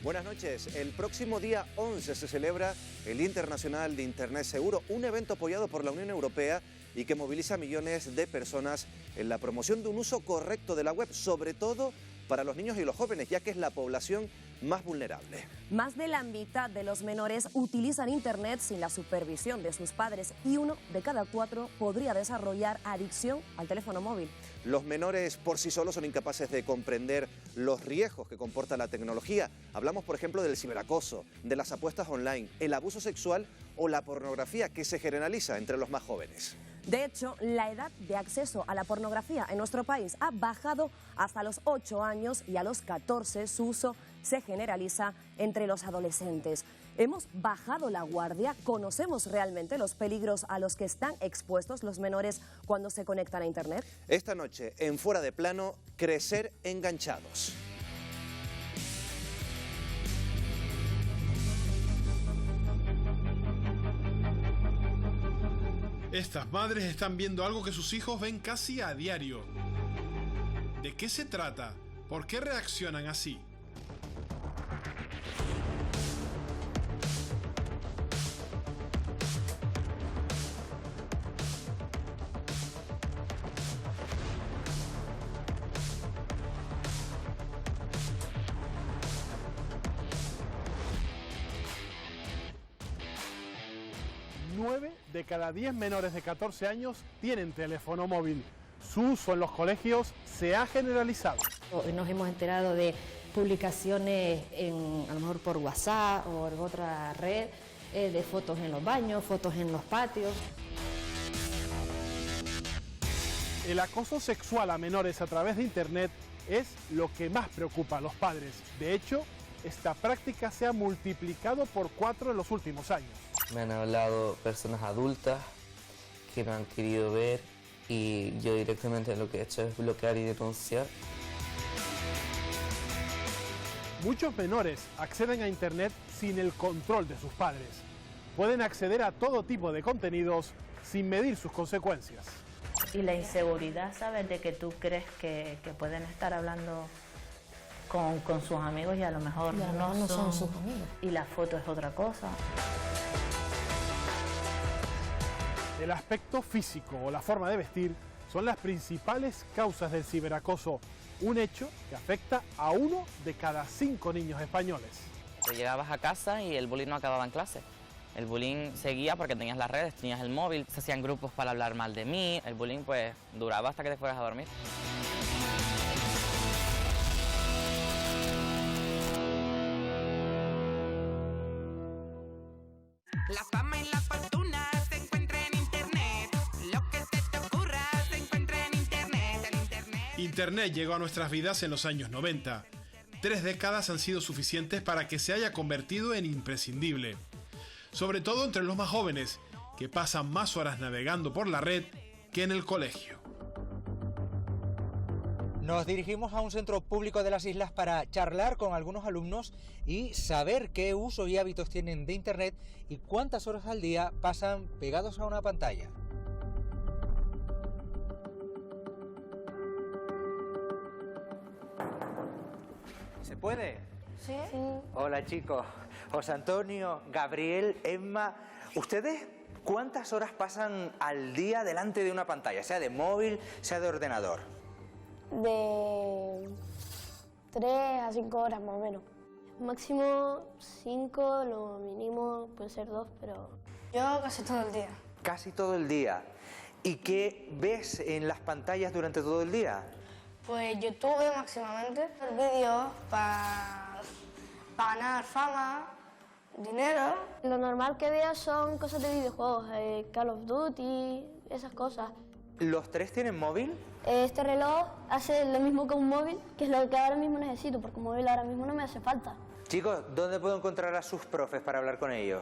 Buenas noches. El próximo día 11 se celebra el Día Internacional de Internet Seguro, un evento apoyado por la Unión Europea y que moviliza a millones de personas en la promoción de un uso correcto de la web, sobre todo para los niños y los jóvenes, ya que es la población más vulnerable. Más de la mitad de los menores utilizan Internet sin la supervisión de sus padres y 1 de cada 4 podría desarrollar adicción al teléfono móvil. Los menores por sí solos son incapaces de comprender los riesgos que comporta la tecnología. Hablamos, por ejemplo, del ciberacoso, de las apuestas online, el abuso sexual o la pornografía que se generaliza entre los más jóvenes. De hecho, la edad de acceso a la pornografía en nuestro país ha bajado hasta los 8 años y a los 14 su uso se generaliza entre los adolescentes. Hemos bajado la guardia, conocemos realmente los peligros a los que están expuestos los menores cuando se conectan a Internet. Esta noche, en Fuera de Plano, crecer enganchados. Estas madres están viendo algo que sus hijos ven casi a diario. ¿De qué se trata? ¿Por qué reaccionan así? De cada 10 menores de 14 años tienen teléfono móvil. Su uso en los colegios se ha generalizado. Hoy nos hemos enterado de publicaciones a lo mejor por WhatsApp o en otra red, de fotos en los baños, fotos en los patios. El acoso sexual a menores a través de Internet es lo que más preocupa a los padres. De hecho, esta práctica se ha multiplicado por 4 en los últimos años. Me han hablado personas adultas que me han querido ver y yo directamente lo que he hecho es bloquear y denunciar. Muchos menores acceden a Internet sin el control de sus padres. Pueden acceder a todo tipo de contenidos sin medir sus consecuencias. Y la inseguridad, ¿sabes? De que tú crees que pueden estar hablando con sus amigos y a lo mejor no son sus amigos. Y la foto es otra cosa. El aspecto físico o la forma de vestir son las principales causas del ciberacoso, un hecho que afecta a 1 de cada 5 niños españoles. Llegabas a casa y el bullying no acababa en clase. El bullying seguía porque tenías las redes, tenías el móvil, se hacían grupos para hablar mal de mí. El bullying pues duraba hasta que te fueras a dormir. La fama y la fortuna se encuentran en Internet. Lo que se te ocurra se encuentra en Internet. Internet llegó a nuestras vidas en los años 90. 3 décadas han sido suficientes para que se haya convertido en imprescindible. Sobre todo entre los más jóvenes, que pasan más horas navegando por la red que en el colegio. Nos dirigimos a un centro público de las islas para charlar con algunos alumnos y saber qué uso y hábitos tienen de Internet y cuántas horas al día pasan pegados a una pantalla. ¿Se puede? Sí. Hola chicos, José Antonio, Gabriel, Emma, ¿ustedes cuántas horas pasan al día delante de una pantalla, sea de móvil, sea de ordenador? De 3 a 5 horas más o menos. Máximo 5, lo mínimo puede ser 2, pero... Yo casi todo el día. Casi todo el día. ¿Y qué ves en las pantallas durante todo el día? Pues YouTube máximamente, vídeos para ganar fama, dinero. Lo normal que veo son cosas de videojuegos, Call of Duty, esas cosas. ¿Los 3 tienen móvil? Este reloj hace lo mismo que un móvil, que es lo que ahora mismo necesito, porque un móvil ahora mismo no me hace falta. Chicos, ¿dónde puedo encontrar a sus profes para hablar con ellos?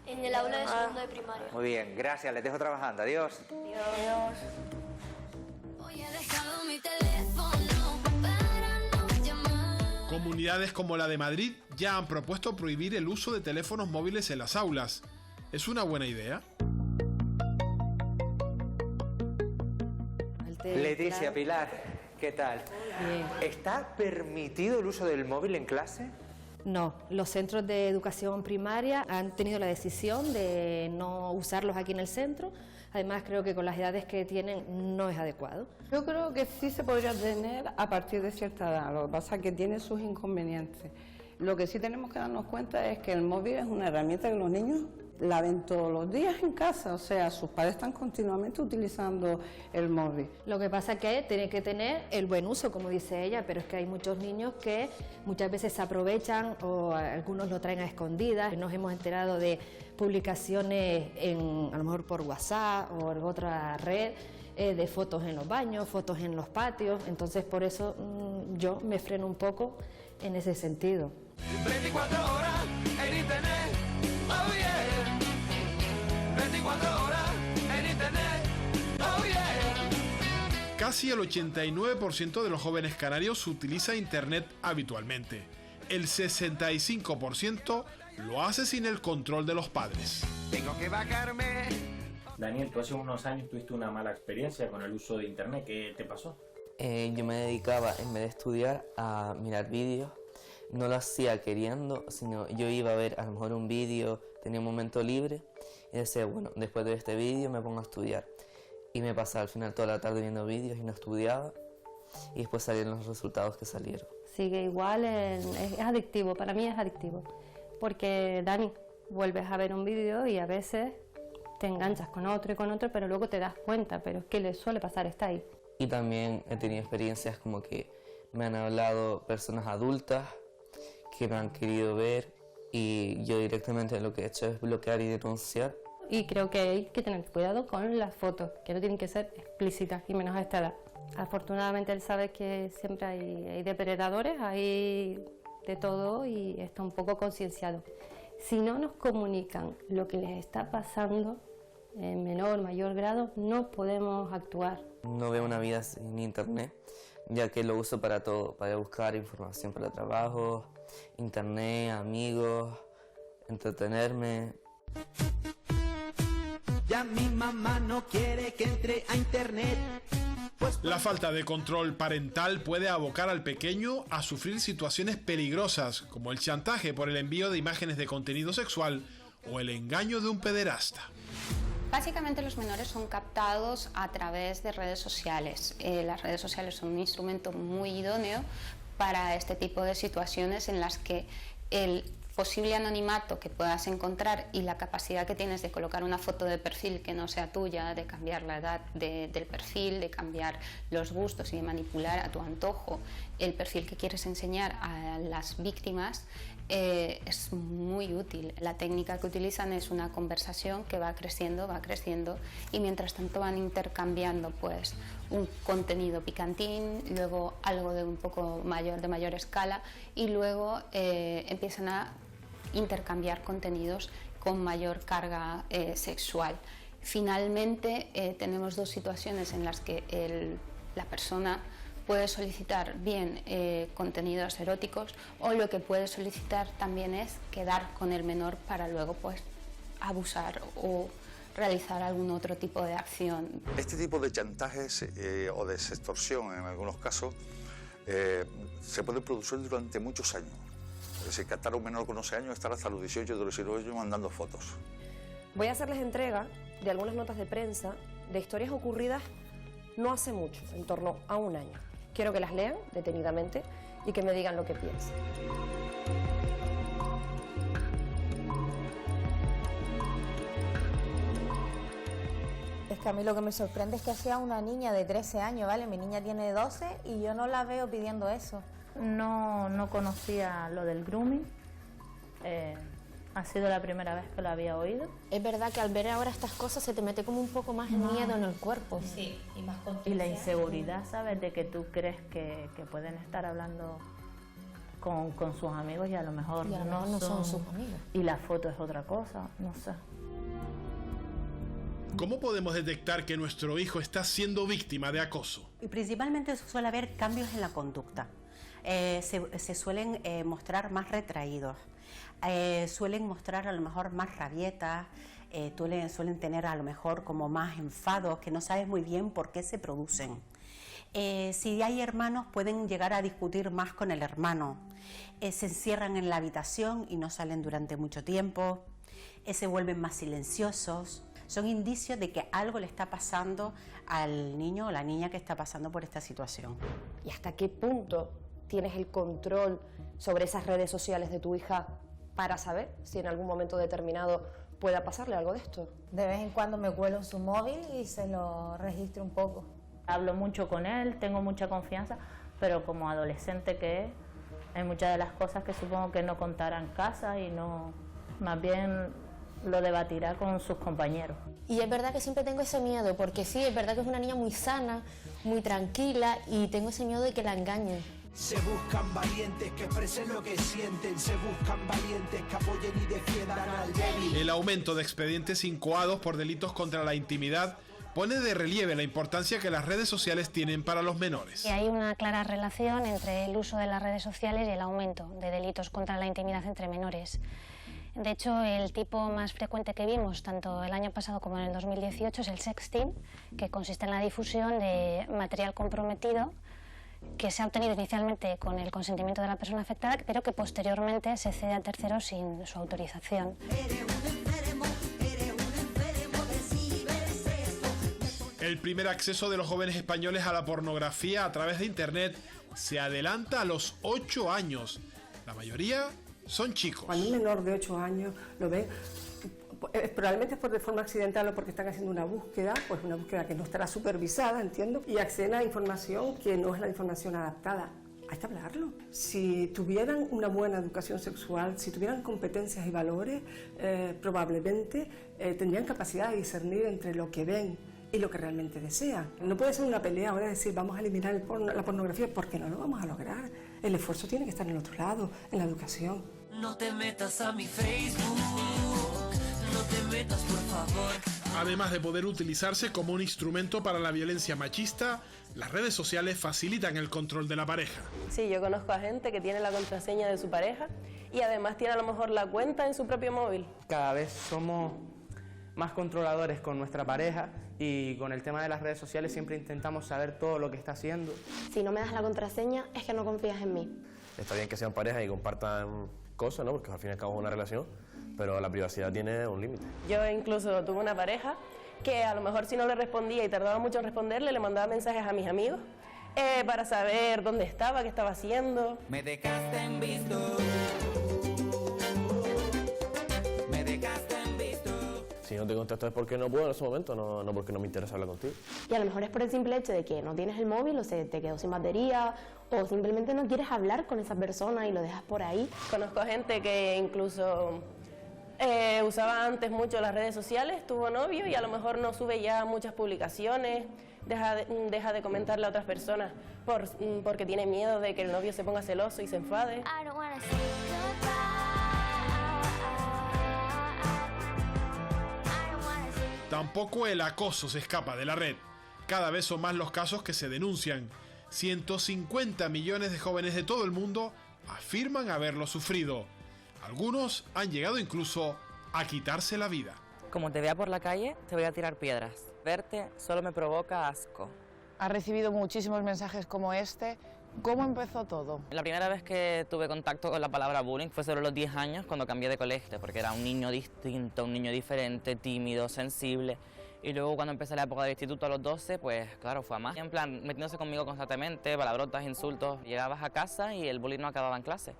En el aula de segundo de primaria. Muy bien, gracias, les dejo trabajando. Adiós. Adiós. Hoy he dejado mi teléfono para no llamar. Comunidades como la de Madrid ya han propuesto prohibir el uso de teléfonos móviles en las aulas. ¿Es una buena idea? Leticia, Pilar, ¿qué tal? Bien. ¿Está permitido el uso del móvil en clase? No, los centros de educación primaria han tenido la decisión de no usarlos aquí en el centro. Además, creo que con las edades que tienen no es adecuado. Yo creo que sí se podría tener a partir de cierta edad, lo que pasa es que tiene sus inconvenientes. Lo que sí tenemos que darnos cuenta es que el móvil es una herramienta que los niños la ven todos los días en casa, o sea, sus padres están continuamente utilizando el móvil. Lo que pasa es que tiene que tener el buen uso, como dice ella, pero es que hay muchos niños que muchas veces se aprovechan o algunos lo traen a escondidas. Nos hemos enterado de publicaciones a lo mejor por WhatsApp o en otra red, de fotos en los baños, fotos en los patios, entonces por eso yo me freno un poco en ese sentido. 24 horas en internet, oh yeah. 24 horas en internet, oh yeah. Casi el 89% de los jóvenes canarios utiliza internet habitualmente. El 65% lo hace sin el control de los padres. Tengo que bajarme. Daniel, tú hace unos años tuviste una mala experiencia con el uso de internet. ¿Qué te pasó? Yo me dedicaba, en vez de estudiar, a mirar vídeos. No lo hacía queriendo, sino yo iba a ver a lo mejor un vídeo, tenía un momento libre y decía, bueno, después de este vídeo me pongo a estudiar. Y me pasaba al final toda la tarde viendo vídeos y no estudiaba y después salieron los resultados que salieron. Sigue igual, es adictivo, para mí es adictivo, porque Dani, vuelves a ver un vídeo y a veces te enganchas con otro y con otro, pero luego te das cuenta, pero es que le suele pasar, está ahí. Y también he tenido experiencias como que me han hablado personas adultas que me han querido ver y yo directamente lo que he hecho es bloquear y denunciar. Y creo que hay que tener cuidado con las fotos, que no tienen que ser explícitas y menos a esta edad. Afortunadamente él sabe que siempre hay depredadores, hay de todo y está un poco concienciado. Si no nos comunican lo que les está pasando en menor o mayor grado, no podemos actuar. No veo una vida sin internet, ya que lo uso para todo, para buscar información para trabajo, internet, amigos, entretenerme. Ya mi mamá no quiere que entre a internet. La falta de control parental puede abocar al pequeño a sufrir situaciones peligrosas, como el chantaje por el envío de imágenes de contenido sexual o el engaño de un pederasta. Básicamente los menores son captados a través de redes sociales. Las redes sociales son un instrumento muy idóneo para este tipo de situaciones en las que el posible anonimato que puedas encontrar y la capacidad que tienes de colocar una foto de perfil que no sea tuya, de cambiar la edad del perfil, de cambiar los gustos y de manipular a tu antojo el perfil que quieres enseñar a las víctimas, es muy útil. La técnica que utilizan es una conversación que va creciendo y mientras tanto van intercambiando pues un contenido picantín, luego algo de un poco mayor, de mayor escala y luego empiezan a intercambiar contenidos con mayor carga sexual. Finalmente tenemos dos situaciones en las que la persona puede solicitar bien contenidos eróticos o lo que puede solicitar también es quedar con el menor para luego pues abusar o realizar algún otro tipo de acción. Este tipo de chantajes o de extorsión en algunos casos se puede producir durante muchos años. Es decir, captar a un menor con 11 años, estar hasta los 18 de los 19 años mandando fotos. Voy a hacerles entrega de algunas notas de prensa de historias ocurridas no hace mucho, en torno a un año. Quiero que las lean detenidamente y que me digan lo que piensan. Es que a mí lo que me sorprende es que sea una niña de 13 años, ¿vale? Mi niña tiene 12 y yo no la veo pidiendo eso. No conocía lo del grooming. Ha sido la primera vez que lo había oído. Es verdad que al ver ahora estas cosas se te mete como un poco más el miedo en el cuerpo. Sí, y más conciencia. Y la inseguridad, ¿sabes? De que tú crees que pueden estar hablando con sus amigos y a lo mejor no son sus amigos. Y la foto es otra cosa, no sé. ¿Cómo podemos detectar que nuestro hijo está siendo víctima de acoso? Y principalmente suele haber cambios en la conducta. Se suelen mostrar más retraídos. Suelen mostrar a lo mejor más rabietas, suelen tener a lo mejor como más enfados que no sabes muy bien por qué se producen. Si hay hermanos, pueden llegar a discutir más con el hermano. Se encierran en la habitación y no salen durante mucho tiempo. Se vuelven más silenciosos. Son indicios de que algo le está pasando al niño o la niña que está pasando por esta situación. ¿Y hasta qué punto tienes el control sobre esas redes sociales de tu hija para saber si en algún momento determinado pueda pasarle algo de esto? De vez en cuando me cuelo en su móvil y se lo registro un poco. Hablo mucho con él, tengo mucha confianza, pero como adolescente que es, hay muchas de las cosas que supongo que no contará en casa y no, más bien lo debatirá con sus compañeros. Y es verdad que siempre tengo ese miedo, porque sí, es verdad que es una niña muy sana, muy tranquila, y tengo ese miedo de que la engañen. Se buscan valientes que expresen lo que sienten, se buscan valientes que apoyen y defiendan al débil. El aumento de expedientes incoados por delitos contra la intimidad pone de relieve la importancia que las redes sociales tienen para los menores. Y hay una clara relación entre el uso de las redes sociales y el aumento de delitos contra la intimidad entre menores. De hecho, el tipo más frecuente que vimos, tanto el año pasado como en el 2018, es el sexting, que consiste en la difusión de material comprometido que se ha obtenido inicialmente con el consentimiento de la persona afectada, pero que posteriormente se cede a terceros sin su autorización. El primer acceso de los jóvenes españoles a la pornografía a través de Internet se adelanta a los 8 años. La mayoría son chicos. Cuando un menor de 8 años lo ve, probablemente es de forma accidental o porque están haciendo una búsqueda, pues una búsqueda que no estará supervisada, entiendo, y acceden a información que no es la información adaptada. Hay que hablarlo. Si tuvieran una buena educación sexual, si tuvieran competencias y valores, probablemente tendrían capacidad de discernir entre lo que ven y lo que realmente desean. No puede ser una pelea ahora decir vamos a eliminar la pornografía, porque no lo vamos a lograr. El esfuerzo tiene que estar en otro lado, en la educación. No te metas a mi Facebook, no te metas por favor. Además de poder utilizarse como un instrumento para la violencia machista, las redes sociales facilitan el control de la pareja. Sí, yo conozco a gente que tiene la contraseña de su pareja y además tiene a lo mejor la cuenta en su propio móvil. Cada vez somos más controladores con nuestra pareja y con el tema de las redes sociales siempre intentamos saber todo lo que está haciendo. Si no me das la contraseña es que no confías en mí. Está bien que sean pareja y compartan cosas, ¿no? Porque al fin y al cabo es una relación, pero la privacidad tiene un límite. Yo incluso tuve una pareja que a lo mejor si no le respondía y tardaba mucho en responderle, le mandaba mensajes a mis amigos para saber dónde estaba, qué estaba haciendo. Me dejaste en visto. Si no te contesto es porque no puedo en ese momento, no porque no me interesa hablar contigo. Y a lo mejor es por el simple hecho de que no tienes el móvil o se te quedó sin batería o simplemente no quieres hablar con esa persona y lo dejas por ahí. Conozco gente que incluso usaba antes mucho las redes sociales, tuvo novio y a lo mejor no sube ya muchas publicaciones, deja de comentarle a otras personas porque tiene miedo de que el novio se ponga celoso y se enfade. Tampoco el acoso se escapa de la red. Cada vez son más los casos que se denuncian. 150 millones de jóvenes de todo el mundo afirman haberlo sufrido. Algunos han llegado incluso a quitarse la vida. Como te vea por la calle, te voy a tirar piedras. Verte solo me provoca asco. Ha recibido muchísimos mensajes como este. ¿Cómo empezó todo? La primera vez que tuve contacto con la palabra bullying fue sobre los 10 años cuando cambié de colegio, porque era un niño distinto, un niño diferente, tímido, sensible. Y luego cuando empecé la época del instituto a los 12, pues claro, fue a más. En plan, metiéndose conmigo constantemente, palabrotas, insultos. Llegabas a casa y el bullying no acababa en clase.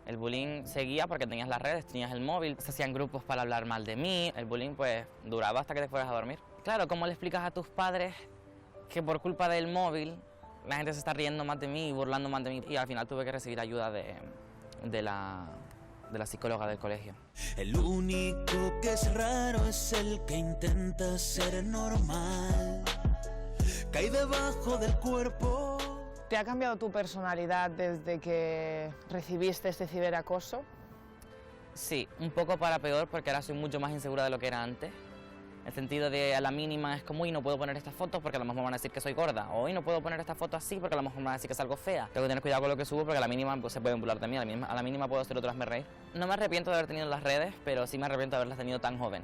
El bullying seguía porque tenías las redes, tenías el móvil, se hacían grupos para hablar mal de mí. El bullying pues duraba hasta que te fueras a dormir. Claro, ¿cómo le explicas a tus padres que por culpa del móvil la gente se está riendo más de mí y burlando más de mí? Y al final tuve que recibir ayuda de la psicóloga del colegio. El único que es raro es el que intenta ser normal. Cae debajo del cuerpo. ¿Te ha cambiado tu personalidad desde que recibiste este ciberacoso? Sí, un poco para peor porque ahora soy mucho más insegura de lo que era antes. En el sentido de a la mínima es como, y no puedo poner estas fotos porque a lo mejor van a decir que soy gorda. O hoy no puedo poner esta foto así porque a lo mejor van a decir que es algo fea. Tengo que tener cuidado con lo que subo porque a la mínima pues, se pueden burlar de mí. A la mínima puedo hacer otras me reír. No me arrepiento de haber tenido las redes, pero sí me arrepiento de haberlas tenido tan joven.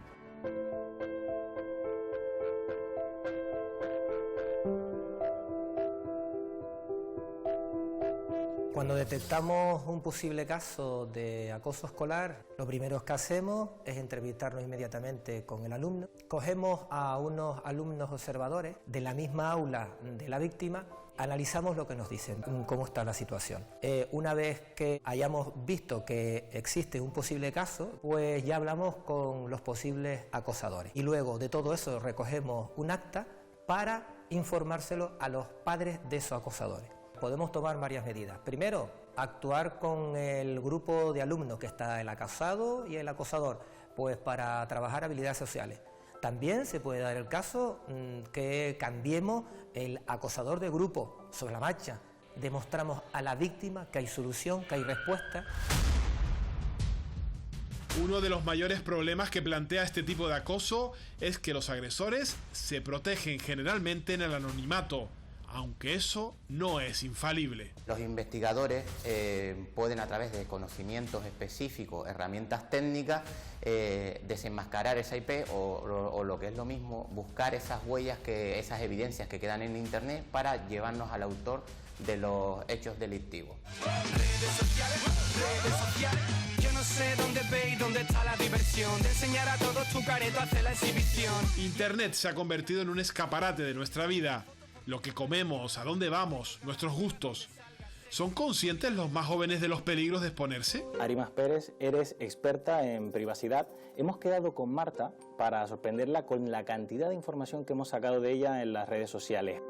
Cuando detectamos un posible caso de acoso escolar, lo primero que hacemos es entrevistarnos inmediatamente con el alumno. Cogemos a unos alumnos observadores de la misma aula de la víctima, analizamos lo que nos dicen, cómo está la situación. Una vez que hayamos visto que existe un posible caso, pues ya hablamos con los posibles acosadores. Y luego de todo eso recogemos un acta para informárselo a los padres de esos acosadores. Podemos tomar varias medidas. Primero, actuar con el grupo de alumnos que está el acosado y el acosador, pues para trabajar habilidades sociales. También se puede dar el caso que cambiemos el acosador de grupo sobre la marcha. Demostramos a la víctima que hay solución, que hay respuesta. Uno de los mayores problemas que plantea este tipo de acoso es que los agresores se protegen generalmente en el anonimato, aunque eso no es infalible. Los investigadores pueden, a través de conocimientos específicos, herramientas técnicas, desenmascarar esa IP o lo que es lo mismo, buscar esas huellas, esas evidencias que quedan en Internet para llevarnos al autor de los hechos delictivos. Redes sociales, yo no sé dónde ve y dónde está la diversión de enseñar a todos tu careto, hacer la exhibición. Internet se ha convertido en un escaparate de nuestra vida. Lo que comemos, a dónde vamos, nuestros gustos. ¿Son conscientes los más jóvenes de los peligros de exponerse? Arimas Pérez, eres experta en privacidad. Hemos quedado con Marta para sorprenderla con la cantidad de información que hemos sacado de ella en las redes sociales.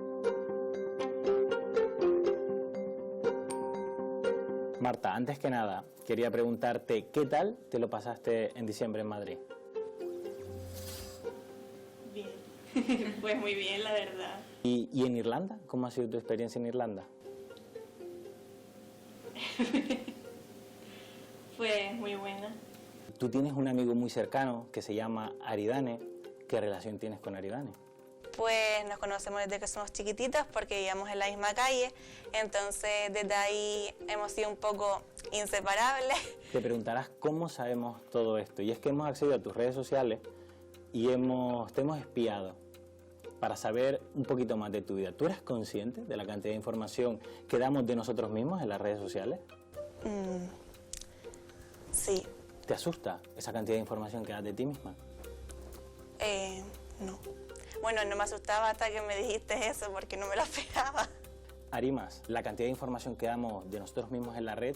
Marta, antes que nada, quería preguntarte, ¿qué tal te lo pasaste en diciembre en Madrid? Bien, pues muy bien, la verdad. ¿Y en Irlanda? ¿Cómo ha sido tu experiencia en Irlanda? Fue muy buena. Tú tienes un amigo muy cercano que se llama Aridane. ¿Qué relación tienes con Aridane? Pues nos conocemos desde que somos chiquititos porque vivíamos en la misma calle, entonces desde ahí hemos sido un poco inseparables. Te preguntarás cómo sabemos todo esto, y es que hemos accedido a tus redes sociales y te hemos espiado para saber un poquito más de tu vida. ¿Tú eres consciente de la cantidad de información que damos de nosotros mismos en las redes sociales? Sí. ¿Te asusta esa cantidad de información que das de ti misma? No. Bueno, no me asustaba hasta que me dijiste eso porque no me lo esperaba. Arimas, la cantidad de información que damos de nosotros mismos en la red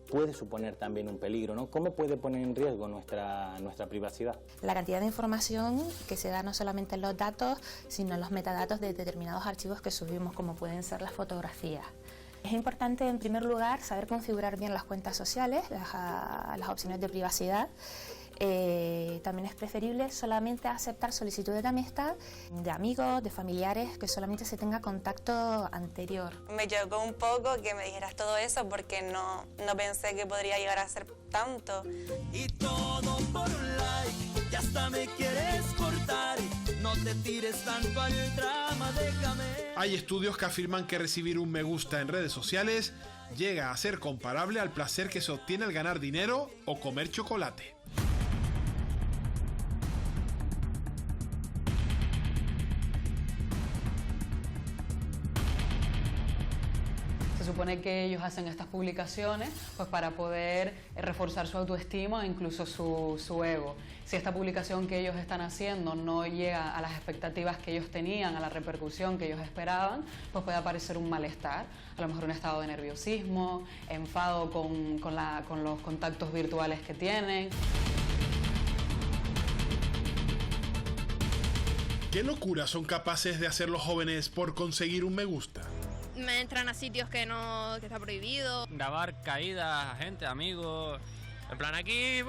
puede suponer también un peligro, ¿no? ¿Cómo puede poner en riesgo nuestra privacidad? La cantidad de información que se da no solamente en los datos, sino en los metadatos de determinados archivos que subimos, como pueden ser las fotografías. Es importante, en primer lugar, saber configurar bien las cuentas sociales, las opciones de privacidad. También es preferible solamente aceptar solicitudes de amistad de amigos, de familiares, que solamente se tenga contacto anterior. Me chocó un poco que me dijeras todo eso porque no pensé que podría llegar a ser tanto. Y todo por un like, ya hasta me quieres cortar. No te tires tanto al drama, déjame. Hay estudios que afirman que recibir un me gusta en redes sociales llega a ser comparable al placer que se obtiene al ganar dinero o comer chocolate. Se supone que ellos hacen estas publicaciones pues para poder reforzar su autoestima e incluso su ego. Si esta publicación que ellos están haciendo no llega a las expectativas que ellos tenían, a la repercusión que ellos esperaban, pues puede aparecer un malestar, a lo mejor un estado de nerviosismo, enfado con los contactos virtuales que tienen. ¿Qué locuras son capaces de hacer los jóvenes por conseguir un me gusta? Me entran a sitios que está prohibido. Grabar caídas a gente, amigos, en plan aquí,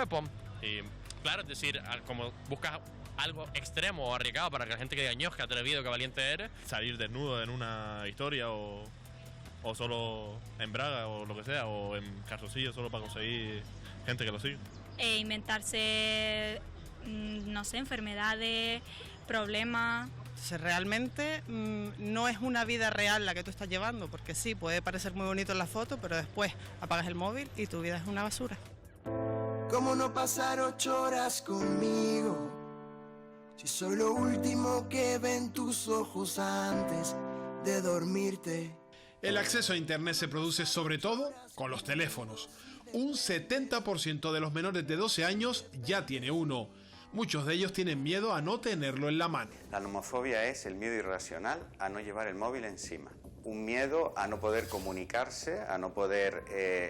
pum. Y claro, es decir, como buscas algo extremo o arriesgado para que la gente que diga, ños, qué atrevido, qué valiente eres. Salir desnudo en una historia o solo en braga o lo que sea, o en calzoncillos solo para conseguir gente que lo siga. Inventarse, no sé, enfermedades, problemas. Realmente no es una vida real la que tú estás llevando, porque sí, puede parecer muy bonito en la foto, pero después apagas el móvil y tu vida es una basura. ¿Cómo no pasar 8 horas conmigo? Si soy lo último que ven tus ojos antes de dormirte. El acceso a Internet se produce sobre todo con los teléfonos. Un 70% de los menores de 12 años ya tiene uno. Muchos de ellos tienen miedo a no tenerlo en la mano. La nomofobia es el miedo irracional a no llevar el móvil encima. Un miedo a no poder comunicarse, a no poder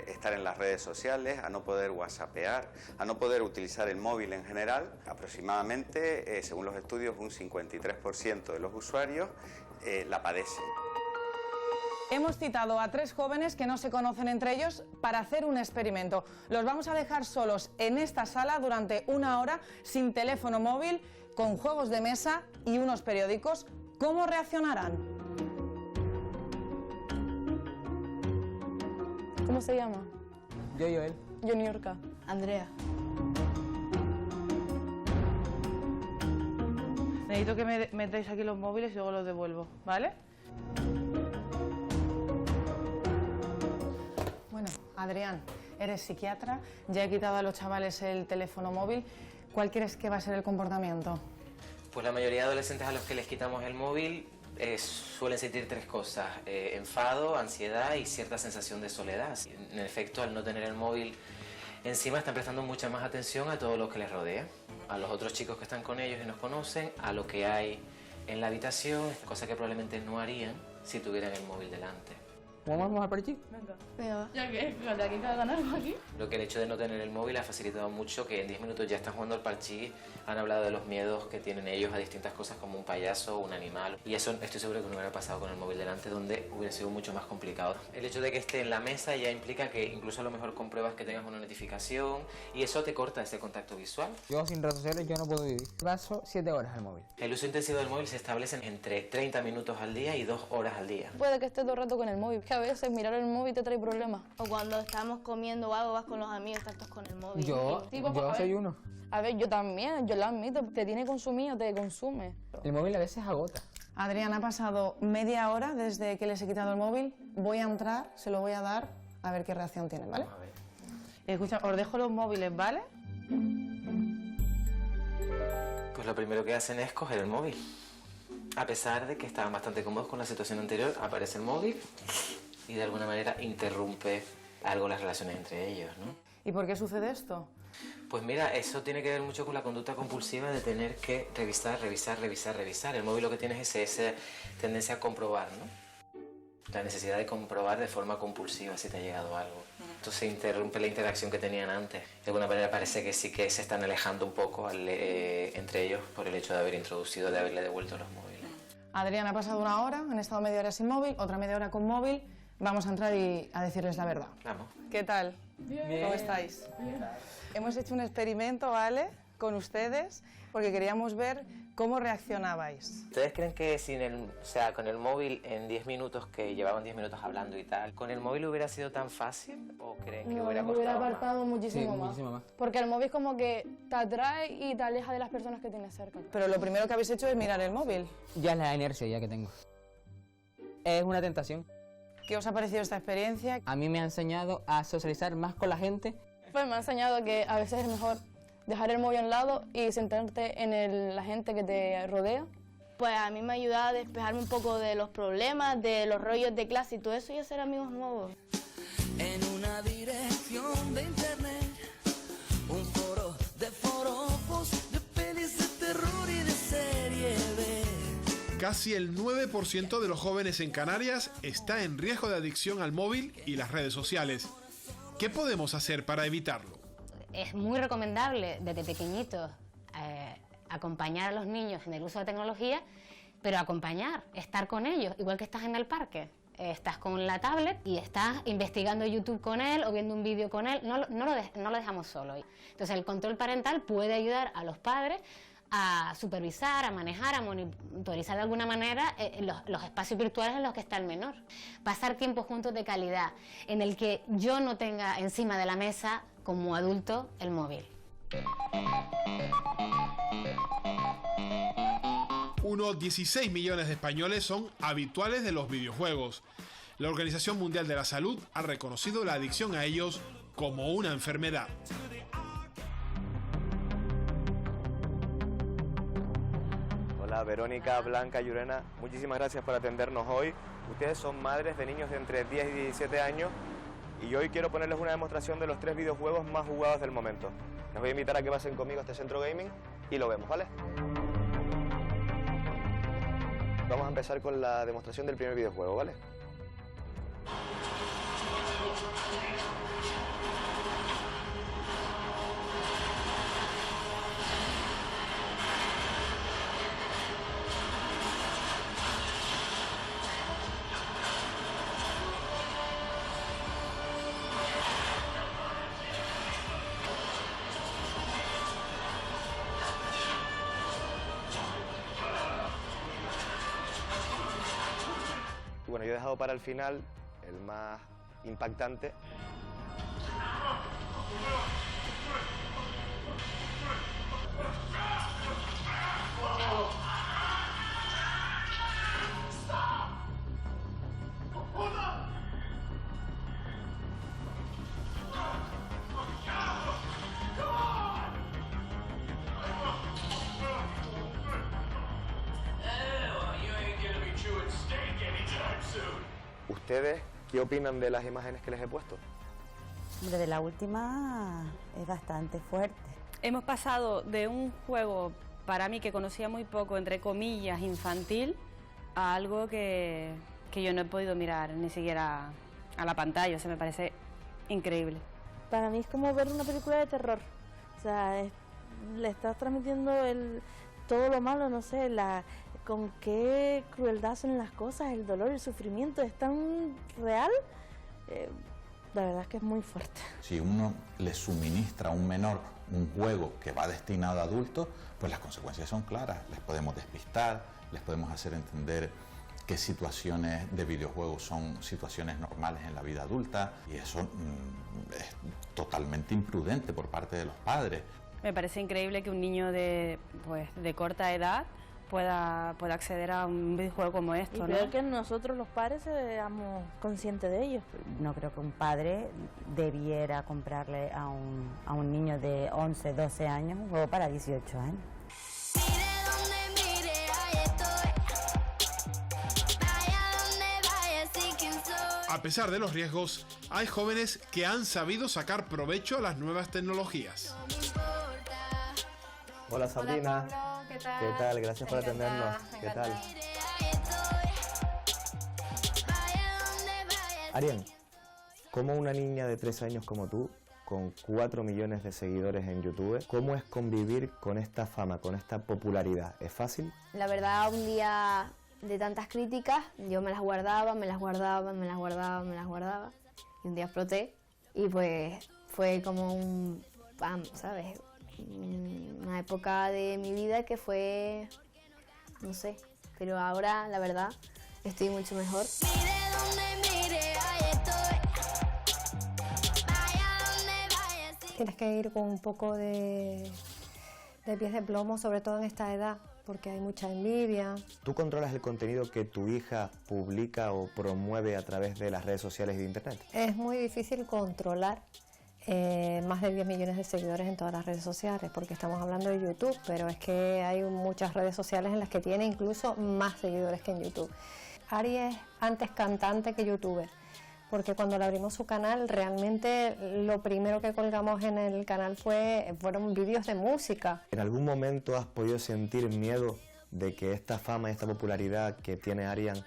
estar en las redes sociales, a no poder whatsappear, a no poder utilizar el móvil en general. Aproximadamente, según los estudios, un 53% de los usuarios la padecen. Hemos citado a 3 jóvenes que no se conocen entre ellos para hacer un experimento. Los vamos a dejar solos en esta sala durante 1 hora, sin teléfono móvil, con juegos de mesa y unos periódicos. ¿Cómo reaccionarán? ¿Cómo se llama? Yo, Joel. Yo, Niurka. Andrea. Necesito que me metáis aquí los móviles y luego los devuelvo, ¿vale? Bueno, Adrián, eres psiquiatra, ya he quitado a los chavales el teléfono móvil. ¿Cuál crees que va a ser el comportamiento? Pues la mayoría de adolescentes a los que les quitamos el móvil suelen sentir 3 cosas: enfado, ansiedad y cierta sensación de soledad. En efecto, al no tener el móvil encima están prestando mucha más atención a todo lo que les rodea, a los otros chicos que están con ellos y nos conocen, a lo que hay en la habitación, cosa que probablemente no harían si tuvieran el móvil delante. ¿Vamos a partir? Venga. ¿Ya qué? ¿De aquí cada ganar algo aquí? Lo que el hecho de no tener el móvil ha facilitado mucho que en 10 minutos ya están jugando al parchís, han hablado de los miedos que tienen ellos a distintas cosas como un payaso o un animal. Y eso estoy seguro que no hubiera pasado con el móvil delante, donde hubiera sido mucho más complicado. El hecho de que esté en la mesa ya implica que incluso a lo mejor compruebas que tengas una notificación y eso te corta ese contacto visual. Yo sin redes sociales yo no puedo vivir. Paso 7 horas al móvil. El uso intensivo del móvil se establece entre 30 minutos al día y 2 horas al día. Puede que esté todo el rato con el móvil, que a veces mirar el móvil te trae problemas. O cuando estamos comiendo algo, vas con los amigos, estás con el móvil. Yo soy uno. A ver, yo también, yo lo admito, te tiene consumido, te consume. El móvil a veces agota. Adrián, ha pasado media hora desde que les he quitado el móvil. Voy a entrar, se lo voy a dar, a ver qué reacción tienen, ¿vale? Vamos a ver. Escucha, os dejo los móviles, ¿vale? Pues lo primero que hacen es coger el móvil. A pesar de que estaban bastante cómodos con la situación anterior, aparece el móvil y de alguna manera interrumpe algo las relaciones entre ellos, ¿no? ¿Y por qué sucede esto? Pues mira, eso tiene que ver mucho con la conducta compulsiva de tener que revisar. El móvil lo que tiene es esa tendencia a comprobar, ¿no? La necesidad de comprobar de forma compulsiva si te ha llegado algo. Entonces interrumpe la interacción que tenían antes. De alguna manera parece que sí que se están alejando un poco entre ellos por el hecho de haberle devuelto los móviles. Adrián, ha pasado 1 hora, han estado media hora sin móvil, otra media hora con móvil. Vamos a entrar y a decirles la verdad. Vamos. ¿Qué tal? Bien. ¿Cómo estáis? Bien. Hemos hecho un experimento, ¿vale? Con ustedes, porque queríamos ver cómo reaccionabais. ¿Ustedes creen que con el móvil en 10 minutos, que llevaban 10 minutos hablando y tal, con el móvil hubiera sido tan fácil o creen que hubiera costado hubiera apartado muchísimo más. Porque el móvil como que te atrae y te aleja de las personas que tienes cerca. Pero lo primero que habéis hecho es mirar el móvil. Ya es la inercia ya que tengo. Es una tentación. ¿Qué os ha parecido esta experiencia? A mí me ha enseñado a socializar más con la gente. Pues me ha enseñado que a veces es mejor dejar el móvil a un lado y centrarte en la gente que te rodea. Pues a mí me ha ayudado a despejarme un poco de los problemas, de los rollos de clase y todo eso y hacer amigos nuevos. En una dirección de internet, un foro de forofos, de pelis de terror y de serie B. Casi el 9% de los jóvenes en Canarias está en riesgo de adicción al móvil y las redes sociales. ¿Qué podemos hacer para evitarlo? Es muy recomendable desde pequeñitos acompañar a los niños en el uso de tecnología, pero acompañar, estar con ellos, igual que estás en el parque. Estás con la tablet y estás investigando YouTube con él o viendo un vídeo con él, no lo dejamos solo. Entonces el control parental puede ayudar a los padres a supervisar, a manejar, a monitorizar de alguna manera los espacios virtuales en los que está el menor. Pasar tiempo juntos de calidad, en el que yo no tenga encima de la mesa, como adulto, el móvil. Unos 16 millones de españoles son habituales de los videojuegos. La Organización Mundial de la Salud ha reconocido la adicción a ellos como una enfermedad. Hola, Verónica, Blanca, Yurena, muchísimas gracias por atendernos hoy. Ustedes son madres de niños de entre 10 y 17 años y hoy quiero ponerles una demostración de los 3 videojuegos más jugados del momento. Les voy a invitar a que pasen conmigo a este centro gaming y lo vemos, ¿vale? Vamos a empezar con la demostración del primer videojuego, ¿vale? Bueno, yo he dejado para el final el más impactante. ¿Ustedes qué opinan de las imágenes que les he puesto? Hombre, de la última es bastante fuerte. Hemos pasado de un juego, para mí, que conocía muy poco, entre comillas, infantil, a algo que yo no he podido mirar ni siquiera a la pantalla. O sea, me parece increíble. Para mí es como ver una película de terror. O sea, le estás transmitiendo todo lo malo, no sé, con qué crueldad son las cosas, el dolor, el sufrimiento, es tan real. La verdad es que es muy fuerte. Si uno le suministra a un menor un juego que va destinado a adultos, pues las consecuencias son claras. Les podemos despistar, les podemos hacer entender que situaciones de videojuegos son situaciones normales en la vida adulta, y eso es totalmente imprudente por parte de los padres. Me parece increíble que un niño de corta edad pueda acceder a un videojuego como esto, y creo que nosotros los padres seamos conscientes de ello. No creo que un padre debiera comprarle a un niño de 11, 12 años un juego para 18 años. A pesar de los riesgos, hay jóvenes que han sabido sacar provecho a las nuevas tecnologías. Hola Sabrina. Hola, Pablo. ¿Qué tal? ¿Qué tal? Gracias por atendernos. ¿Qué tal? Arián, ¿cómo una niña de 3 años como tú, con 4 millones de seguidores en YouTube, cómo es convivir con esta fama, con esta popularidad? ¿Es fácil? La verdad, un día de tantas críticas, yo me las guardaba, y un día exploté y pues fue como un ¡pam!, ¿sabes? Una época de mi vida que fue, no sé, pero ahora la verdad estoy mucho mejor. Tienes que ir con un poco de pies de plomo, sobre todo en esta edad, porque hay mucha envidia. ¿Tú controlas el contenido que tu hija publica o promueve a través de las redes sociales y de internet? Es muy difícil controlar más de 10 millones de seguidores en todas las redes sociales, porque estamos hablando de YouTube, pero es que hay muchas redes sociales en las que tiene incluso más seguidores que en YouTube. Ari es antes cantante que youtuber, porque cuando le abrimos su canal, realmente lo primero que colgamos en el canal fueron vídeos de música. ¿En algún momento has podido sentir miedo de que esta fama y esta popularidad que tiene Arián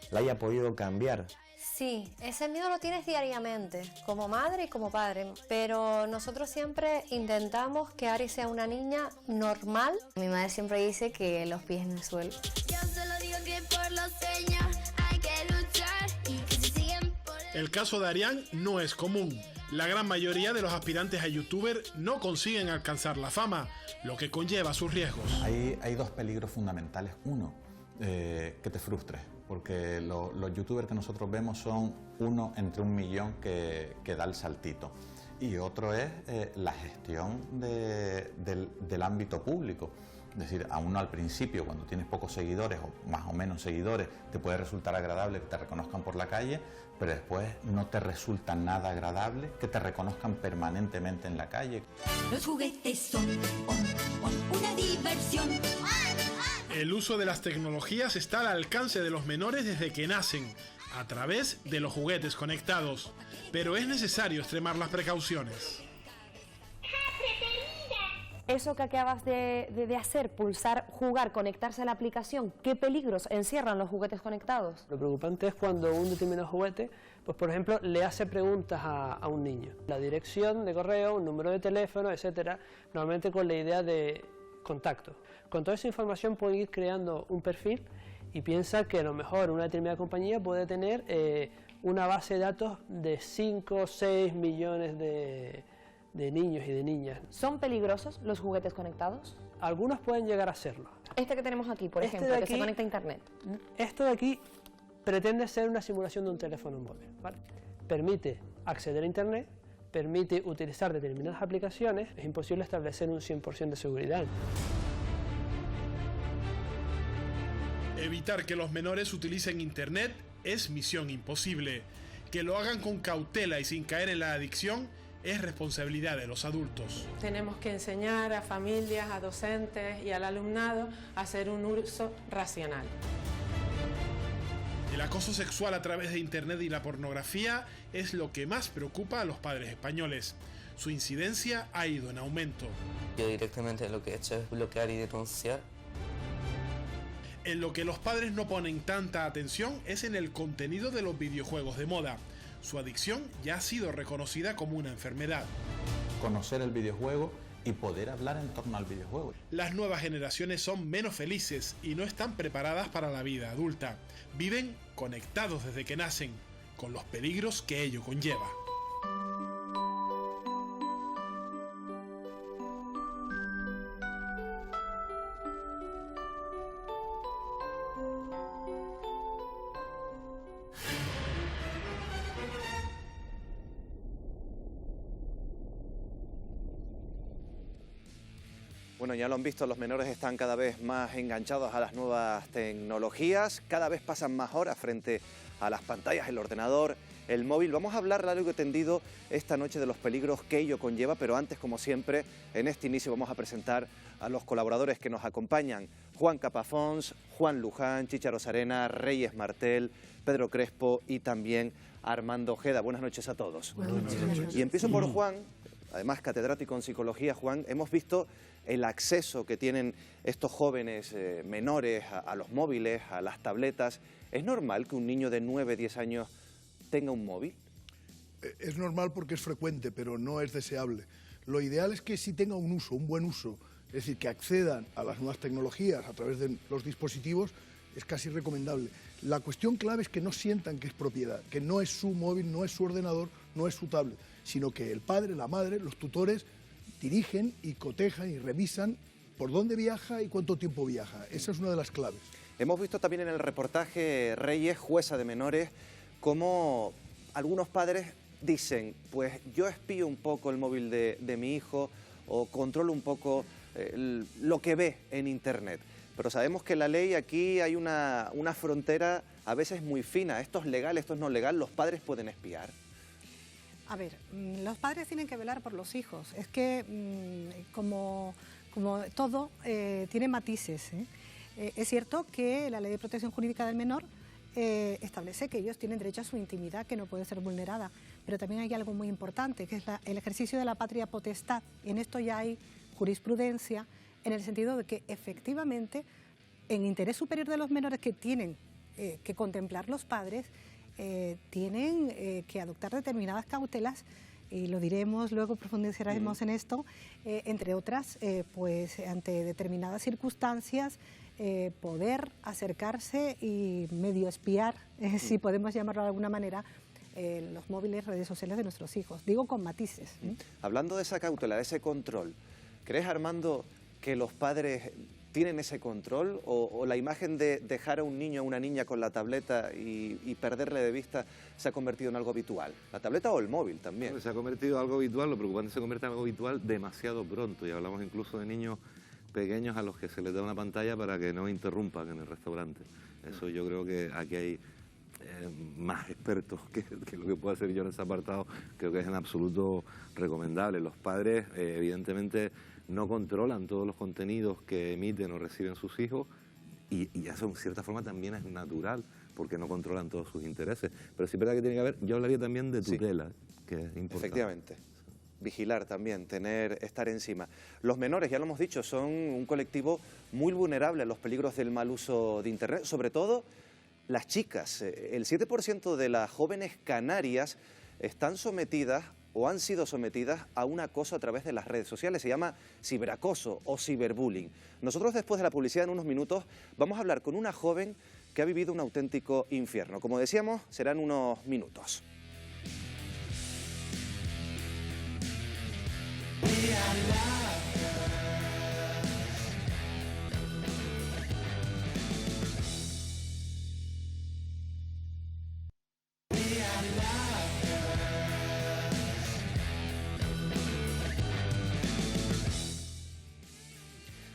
la haya podido cambiar? Sí, ese miedo lo tienes diariamente, como madre y como padre, pero nosotros siempre intentamos que Ari sea una niña normal. Mi madre siempre dice que los pies en el suelo. Yo solo digo que por los sueños hay que luchar y que si siguen por... El caso de Arián no es común. La gran mayoría de los aspirantes a youtuber no consiguen alcanzar la fama, lo que conlleva sus riesgos. Hay dos peligros fundamentales. Uno, que te frustres, porque los youtubers que nosotros vemos son uno entre 1 millón que da el saltito. Y otro es la gestión del ámbito público. Es decir, a uno al principio, cuando tienes pocos seguidores o más o menos seguidores, te puede resultar agradable que te reconozcan por la calle, pero después no te resulta nada agradable que te reconozcan permanentemente en la calle. Los juguetes son una diversión. El uso de las tecnologías está al alcance de los menores desde que nacen, a través de los juguetes conectados, pero es necesario extremar las precauciones. Eso que acabas de hacer, pulsar, jugar, conectarse a la aplicación, ¿qué peligros encierran los juguetes conectados? Lo preocupante es cuando un determinado juguete, pues por ejemplo, le hace preguntas a un niño. La dirección de correo, un número de teléfono, etcétera, normalmente con la idea de contacto. Con toda esa información puede ir creando un perfil y piensa que a lo mejor una determinada compañía puede tener una base de datos de 5 o 6 millones de niños y de niñas. ¿Son peligrosos los juguetes conectados? Algunos pueden llegar a serlo. Este que tenemos aquí, por ejemplo, que se conecta a internet. Esto de aquí pretende ser una simulación de un teléfono móvil, ¿vale? Permite acceder a internet, permite utilizar determinadas aplicaciones, es imposible establecer un 100% de seguridad. Evitar que los menores utilicen internet es misión imposible. Que lo hagan con cautela y sin caer en la adicción es responsabilidad de los adultos. Tenemos que enseñar a familias, a docentes y al alumnado a hacer un uso racional. El acoso sexual a través de internet y la pornografía es lo que más preocupa a los padres españoles. Su incidencia ha ido en aumento. Yo directamente lo que he hecho es bloquear y denunciar. En lo que los padres no ponen tanta atención es en el contenido de los videojuegos de moda. Su adicción ya ha sido reconocida como una enfermedad. Conocer el videojuego y poder hablar en torno al videojuego. Las nuevas generaciones son menos felices y no están preparadas para la vida adulta. Viven conectados desde que nacen, con los peligros que ello conlleva. Bueno, ya lo han visto, los menores están cada vez más enganchados a las nuevas tecnologías, cada vez pasan más horas frente a las pantallas, el ordenador, el móvil. Vamos a hablar largo y tendido esta noche de los peligros que ello conlleva, pero antes, como siempre, en este inicio vamos a presentar a los colaboradores que nos acompañan. Juan Capafons, Juan Luján, Chicha Rosarena, Reyes Martel, Pedro Crespo y también Armando Ojeda. Buenas noches a todos. Buenas noches. Y empiezo por Juan, además catedrático en psicología. Juan, hemos visto el acceso que tienen estos jóvenes menores a los móviles, a las tabletas. ¿Es normal que un niño de 9, 10 años tenga un móvil? Es normal porque es frecuente, pero no es deseable. Lo ideal es que sí tenga un uso, un buen uso, es decir, que accedan a las nuevas tecnologías a través de los dispositivos, es casi recomendable. La cuestión clave es que no sientan que es propiedad, que no es su móvil, no es su ordenador, no es su tablet, sino que el padre, la madre, los tutores dirigen y cotejan y revisan por dónde viaja y cuánto tiempo viaja. Esa es una de las claves. Hemos visto también en el reportaje, Reyes, jueza de menores, cómo algunos padres dicen, pues yo espío un poco el móvil de mi hijo o controlo un poco lo que ve en internet. Pero sabemos que la ley aquí hay una frontera a veces muy fina. Esto es legal, esto es no legal, los padres pueden espiar. A ver, los padres tienen que velar por los hijos. Es que como todo tiene matices, ¿eh? Es cierto que la Ley de Protección Jurídica del Menor establece que ellos tienen derecho a su intimidad, que no puede ser vulnerada. Pero también hay algo muy importante, que es el ejercicio de la patria potestad. En esto ya hay jurisprudencia, en el sentido de que efectivamente, en interés superior de los menores que tienen que contemplar los padres, tienen que adoptar determinadas cautelas, y lo diremos, luego profundizaremos en esto, entre otras, pues ante determinadas circunstancias, poder acercarse y medio espiar, si podemos llamarlo de alguna manera, los móviles, redes sociales de nuestros hijos. Digo con matices. Hablando de esa cautela, de ese control, ¿crees, Armando, que los padres tienen ese control o la imagen de dejar a un niño o una niña con la tableta y perderle de vista se ha convertido en algo habitual? ¿La tableta o el móvil también? Se ha convertido en algo habitual, lo preocupante es que se convierte en algo habitual demasiado pronto, y hablamos incluso de niños pequeños a los que se les da una pantalla para que no interrumpan en el restaurante. Eso yo creo que aquí hay más expertos que lo que puedo hacer yo en ese apartado. Creo que es en absoluto recomendable. Los padres evidentemente no controlan todos los contenidos que emiten o reciben sus hijos, Y eso en cierta forma también es natural, porque no controlan todos sus intereses. Pero sí es verdad que tiene que haber, yo hablaría también de tutela, que es importante. Efectivamente. Vigilar también, estar encima. Los menores, ya lo hemos dicho, son un colectivo muy vulnerable a los peligros del mal uso de Internet, sobre todo las chicas. El 7% de las jóvenes canarias están sometidas o han sido sometidas a un acoso a través de las redes sociales. Se llama ciberacoso o ciberbullying. Nosotros, después de la publicidad, en unos minutos, vamos a hablar con una joven que ha vivido un auténtico infierno. Como decíamos, serán unos minutos.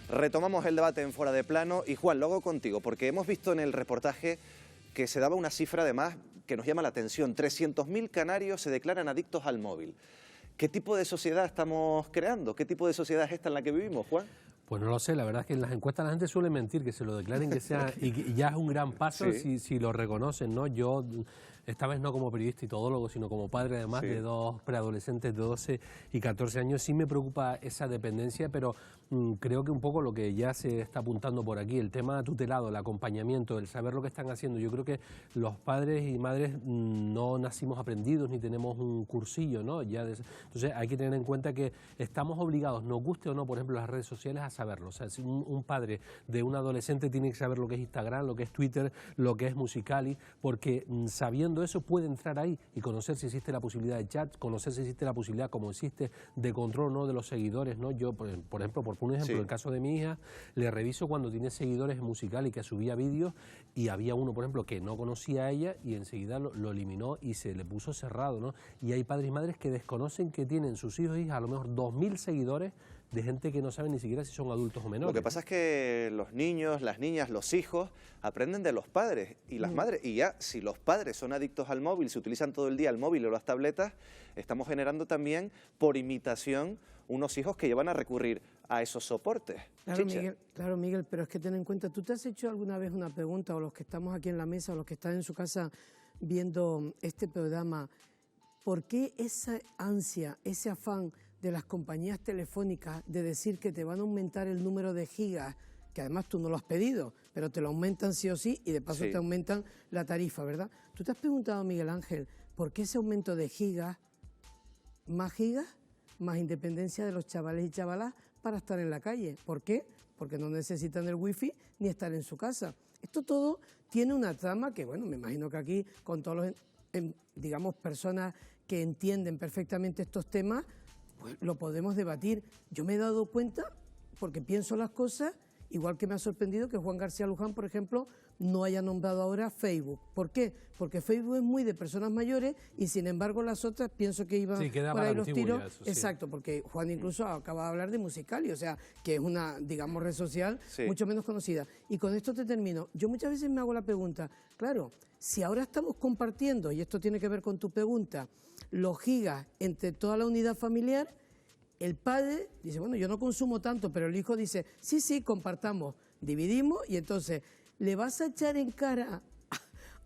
Retomamos el debate en Fuera de Plano y Juan, luego contigo, porque hemos visto en el reportaje que se daba una cifra además que nos llama la atención. 300.000 canarios se declaran adictos al móvil. ¿Qué tipo de sociedad estamos creando? ¿Qué tipo de sociedad es esta en la que vivimos, Juan? Pues no lo sé, la verdad es que en las encuestas la gente suele mentir, que se lo declaren, que sea, y ya es un gran paso si lo reconocen, ¿no? Yo, esta vez no como periodista y todólogo, sino como padre además de dos preadolescentes de 12 y 14 años, sí me preocupa esa dependencia, pero creo que un poco lo que ya se está apuntando por aquí, el tema tutelado, el acompañamiento, el saber lo que están haciendo. Yo creo que los padres y madres no nacimos aprendidos ni tenemos un cursillo, ¿no? Entonces hay que tener en cuenta que estamos obligados, nos guste o no, por ejemplo, las redes sociales, a saberlo. O sea, si un padre de un adolescente tiene que saber lo que es Instagram, lo que es Twitter, lo que es Musical.ly, porque sabiendo eso puede entrar ahí y conocer si existe la posibilidad de chat, conocer si existe la posibilidad, como existe, de control, ¿no?, de los seguidores, ¿no? Yo, por ejemplo, por un ejemplo, el caso de mi hija, le reviso cuando tiene seguidores en Musical.ly, que subía vídeos, y había uno, por ejemplo, que no conocía a ella y enseguida lo eliminó y se le puso cerrado, ¿no? Y hay padres y madres que desconocen que tienen sus hijos e hijas a lo mejor 2.000 seguidores de gente que no sabe ni siquiera si son adultos o menores. Lo que pasa es que los niños, las niñas, los hijos aprenden de los padres y las madres. Y ya, si los padres son adictos al móvil, se utilizan todo el día el móvil o las tabletas, estamos generando también, por imitación, unos hijos que ya van a recurrir a esos soportes. Claro, Miguel, pero es que ten en cuenta, ¿tú te has hecho alguna vez una pregunta, o los que estamos aquí en la mesa, o los que están en su casa viendo este programa, por qué esa ansia, ese afán de las compañías telefónicas de decir que te van a aumentar el número de gigas, que además tú no lo has pedido, pero te lo aumentan sí o sí y de paso te aumentan la tarifa, ¿verdad? ¿Tú te has preguntado, Miguel Ángel, por qué ese aumento de gigas, más independencia de los chavales y chavalas para estar en la calle? ¿Por qué? Porque no necesitan el wifi ni estar en su casa. Esto todo tiene una trama que, bueno, me imagino que aquí, con todos los, digamos, personas que entienden perfectamente estos temas, pues lo podemos debatir. Yo me he dado cuenta, porque pienso las cosas, igual que me ha sorprendido que Juan García Luján, por ejemplo, no haya nombrado ahora Facebook. ¿Por qué? Porque Facebook es muy de personas mayores y sin embargo las otras pienso que iban por ahí los tiros. Eso, exacto, porque Juan incluso acaba de hablar de Musical.ly, o sea, que es una, digamos, red social mucho menos conocida. Y con esto te termino. Yo muchas veces me hago la pregunta, claro, si ahora estamos compartiendo, y esto tiene que ver con tu pregunta, los gigas entre toda la unidad familiar, el padre dice, bueno, yo no consumo tanto, pero el hijo dice, sí, compartamos, dividimos, y entonces le vas a echar en cara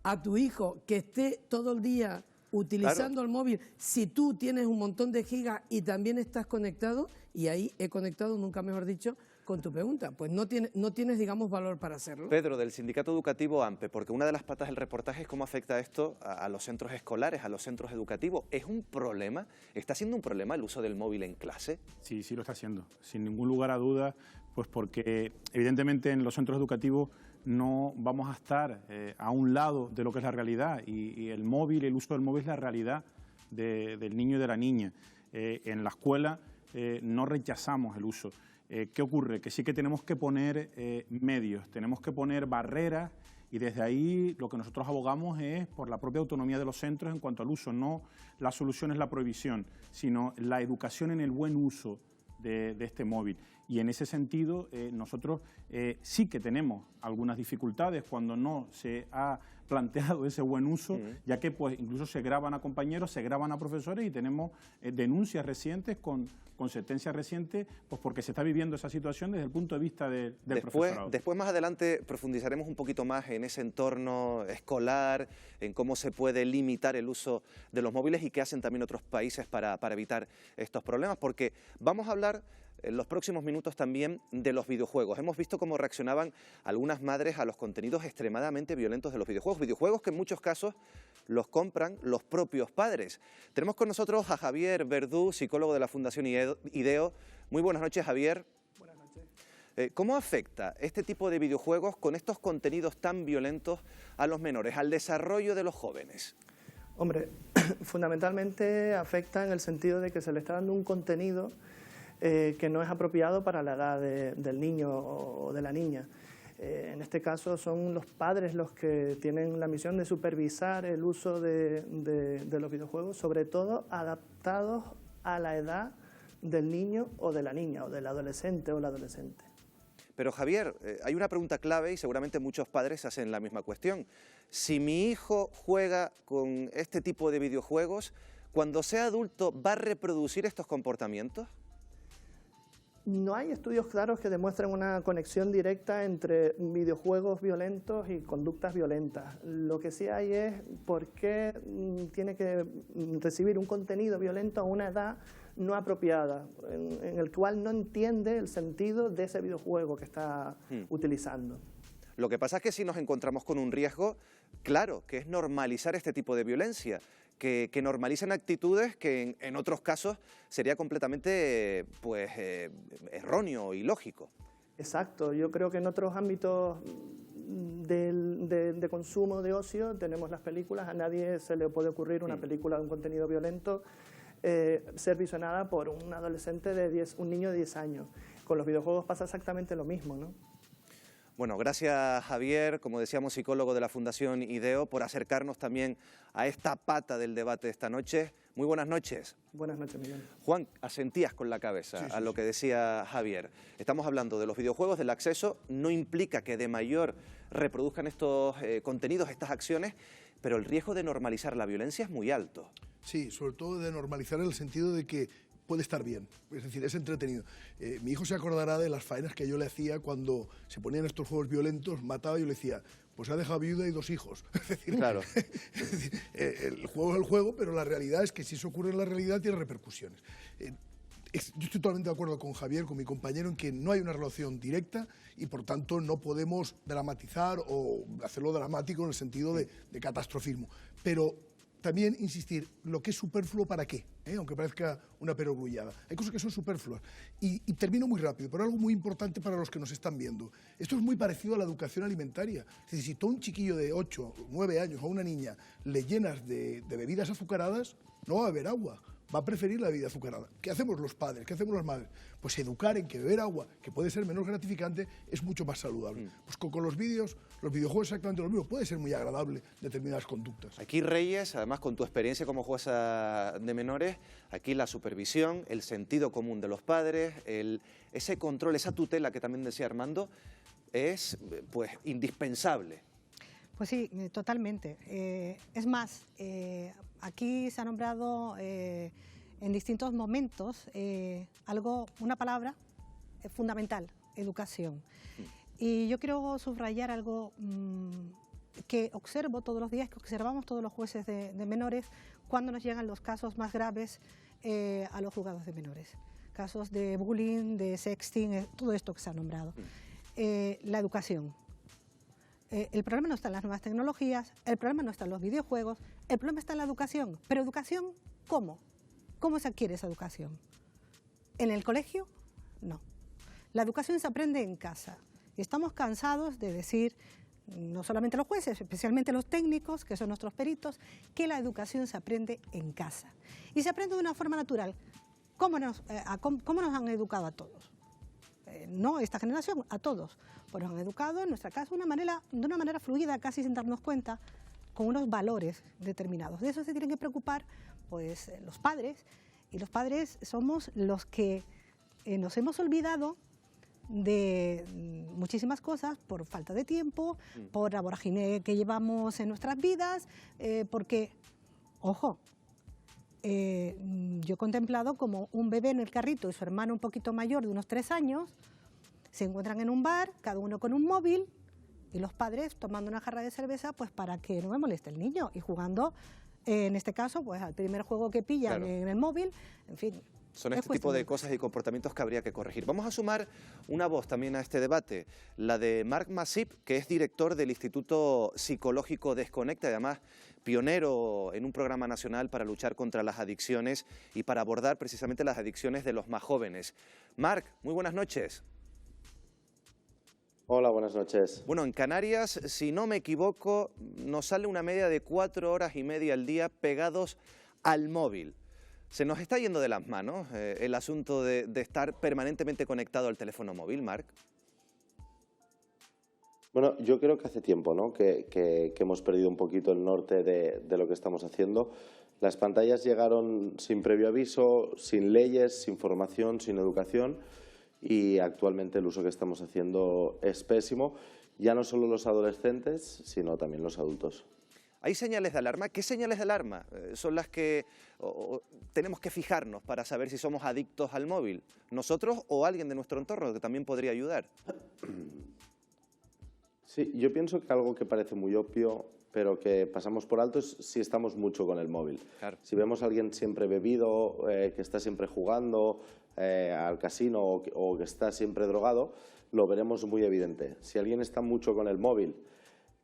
a tu hijo que esté todo el día utilizando el móvil si tú tienes un montón de gigas y también estás conectado, y ahí he conectado, nunca mejor dicho, con tu pregunta, pues no tienes, digamos, valor para hacerlo. Pedro, del Sindicato Educativo AMPE, porque una de las patas del reportaje es cómo afecta esto a los centros escolares, a los centros educativos. ¿Es un problema? ¿Está siendo un problema el uso del móvil en clase? Sí, sí lo está haciendo, sin ningún lugar a dudas, pues porque evidentemente en los centros educativos no vamos a estar a un lado de lo que es la realidad, y el móvil, el uso del móvil es la realidad del niño y de la niña. En la escuela no rechazamos el uso. ¿Qué ocurre? Que sí que tenemos que poner medios, tenemos que poner barreras, y desde ahí lo que nosotros abogamos es por la propia autonomía de los centros en cuanto al uso. No la solución es la prohibición, sino la educación en el buen uso de este móvil. Y en ese sentido nosotros sí que tenemos algunas dificultades cuando no se ha planteado ese buen uso, ya que pues incluso se graban a compañeros, se graban a profesores y tenemos denuncias recientes con sentencias recientes, pues porque se está viviendo esa situación desde el punto de vista del profesorado. Después más adelante profundizaremos un poquito más en ese entorno escolar, en cómo se puede limitar el uso de los móviles y qué hacen también otros países para evitar estos problemas, porque vamos a hablar en los próximos minutos también de los videojuegos. Hemos visto cómo reaccionaban algunas madres a los contenidos extremadamente violentos de los videojuegos que en muchos casos los compran los propios padres. Tenemos con nosotros a Javier Verdú, psicólogo de la Fundación IDEO. Muy buenas noches, Javier. Buenas noches. ¿Cómo afecta este tipo de videojuegos con estos contenidos tan violentos a los menores, al desarrollo de los jóvenes? Hombre, fundamentalmente afecta en el sentido de que se le está dando un contenido que no es apropiado para la edad del niño o de la niña. En este caso son los padres los que tienen la misión de supervisar el uso de los videojuegos, sobre todo adaptados a la edad del niño o de la niña, o del adolescente o la adolescente. Pero Javier, hay una pregunta clave y seguramente muchos padres hacen la misma cuestión. Si mi hijo juega con este tipo de videojuegos, cuando sea adulto, ¿va a reproducir estos comportamientos? No hay estudios claros que demuestren una conexión directa entre videojuegos violentos y conductas violentas. Lo que sí hay es por qué tiene que recibir un contenido violento a una edad no apropiada, en el cual no entiende el sentido de ese videojuego que está utilizando. Lo que pasa es que si nos encontramos con un riesgo, claro, que es normalizar este tipo de violencia, que normalicen actitudes que en otros casos sería completamente erróneo y ilógico. Exacto, yo creo que en otros ámbitos de consumo, de ocio, tenemos las películas, a nadie se le puede ocurrir una película de un contenido violento ser visionada por un adolescente un niño de 10 años. Con los videojuegos pasa exactamente lo mismo, ¿no? Bueno, gracias Javier, como decíamos, psicólogo de la Fundación IDEO, por acercarnos también a esta pata del debate de esta noche. Muy buenas noches. Buenas noches, Miguel. Juan, asentías con la cabeza a lo que decía Javier. Estamos hablando de los videojuegos, del acceso, no implica que de mayor reproduzcan estos contenidos, estas acciones, pero el riesgo de normalizar la violencia es muy alto. Sí, sobre todo de normalizar en el sentido de que puede estar bien, es decir, es entretenido. Mi hijo se acordará de las faenas que yo le hacía cuando se ponían estos juegos violentos, mataba y yo le decía, pues ha dejado viuda y 2 hijos. Es decir, claro. El juego es el juego, pero la realidad es que si eso ocurre en la realidad tiene repercusiones. Yo estoy totalmente de acuerdo con Javier, con mi compañero, en que no hay una relación directa y por tanto no podemos dramatizar o hacerlo dramático en el sentido de catastrofismo. Pero también insistir, lo que es superfluo, ¿para qué? Aunque parezca una perogrullada. Hay cosas que son superfluas. Y termino muy rápido, pero algo muy importante para los que nos están viendo. Esto es muy parecido a la educación alimentaria. Es decir, si tú a un chiquillo de 8 o 9 años o a una niña le llenas de bebidas azucaradas, no va a beber agua. Va a preferir la bebida azucarada. ¿Qué hacemos los padres? ¿Qué hacemos las madres? Pues educar en que beber agua, que puede ser menos gratificante, es mucho más saludable. Pues con los videojuegos exactamente lo mismo. Puede ser muy agradable determinadas conductas. Aquí, Reyes, además con tu experiencia como jueza de menores, aquí la supervisión, el sentido común de los padres, ese control, esa tutela que también decía Armando, es pues indispensable. Pues sí, totalmente. Es más, aquí se ha nombrado en distintos momentos una palabra fundamental, educación. Y yo quiero subrayar algo que observo todos los días, que observamos todos los jueces de menores cuando nos llegan los casos más graves a los juzgados de menores. Casos de bullying, de sexting, todo esto que se ha nombrado. La educación. El problema no está en las nuevas tecnologías, el problema no está en los videojuegos, el problema está en la educación. Pero ¿educación cómo? ¿Cómo se adquiere esa educación? ¿En el colegio? No. La educación se aprende en casa. Y estamos cansados de decir, no solamente los jueces, especialmente los técnicos, que son nuestros peritos, que la educación se aprende en casa. Y se aprende de una forma natural. ¿Cómo nos han educado a todos? No esta generación, a todos. Pues nos han educado en nuestra casa de una manera fluida, casi sin darnos cuenta, con unos valores determinados. De eso se tienen que preocupar pues, los padres, y los padres somos los que nos hemos olvidado de muchísimas cosas, por falta de tiempo, por la vorágine que llevamos en nuestras vidas, porque, ojo, yo he contemplado como un bebé en el carrito y su hermano un poquito mayor, de unos 3 años, se encuentran en un bar, cada uno con un móvil, y los padres tomando una jarra de cerveza pues para que no me moleste el niño, y jugando, en este caso, pues al primer juego que pillan en el móvil, en fin. Son este tipo de cosas y comportamientos que habría que corregir. Vamos a sumar una voz también a este debate, la de Marc Masip, que es director del Instituto Psicológico Desconecta, y además pionero en un programa nacional para luchar contra las adicciones y para abordar precisamente las adicciones de los más jóvenes. Marc, muy buenas noches. Hola, buenas noches. Bueno, en Canarias, si no me equivoco, nos sale una media de 4 horas y media al día pegados al móvil. ¿Se nos está yendo de las manos el asunto de estar permanentemente conectado al teléfono móvil, Marc? Bueno, yo creo que hace tiempo, ¿no?, que hemos perdido un poquito el norte de lo que estamos haciendo. Las pantallas llegaron sin previo aviso, sin leyes, sin formación, sin educación, y actualmente el uso que estamos haciendo es pésimo, ya no solo los adolescentes, sino también los adultos. ¿Hay señales de alarma? ¿Qué señales de alarma son las que tenemos que fijarnos para saber si somos adictos al móvil? ¿Nosotros o alguien de nuestro entorno que también podría ayudar? Sí, yo pienso que algo que parece muy obvio, pero que pasamos por alto, es si estamos mucho con el móvil. Claro. Si vemos a alguien siempre bebido, que está siempre jugando al casino o que está siempre drogado, lo veremos muy evidente. Si alguien está mucho con el móvil,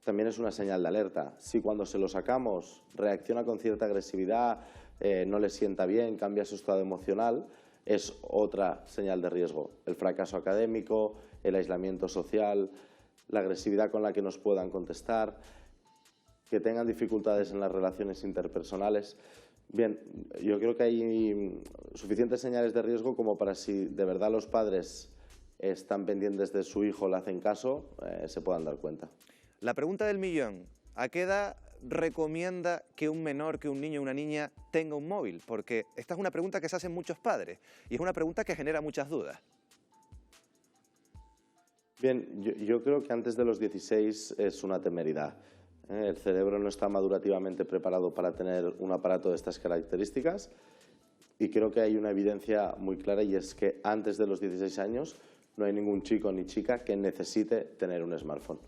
también es una señal de alerta. Si cuando se lo sacamos reacciona con cierta agresividad, no le sienta bien, cambia su estado emocional, es otra señal de riesgo. El fracaso académico, el aislamiento social, la agresividad con la que nos puedan contestar, que tengan dificultades en las relaciones interpersonales. Bien, yo creo que hay suficientes señales de riesgo como para, si de verdad los padres están pendientes de su hijo, le hacen caso, se puedan dar cuenta. La pregunta del millón: ¿a qué edad recomienda que un menor, que un niño o una niña tenga un móvil? Porque esta es una pregunta que se hacen muchos padres y es una pregunta que genera muchas dudas. Bien, yo creo que antes de los 16 es una temeridad. El cerebro no está madurativamente preparado para tener un aparato de estas características, y creo que hay una evidencia muy clara, y es que antes de los 16 años no hay ningún chico ni chica que necesite tener un smartphone.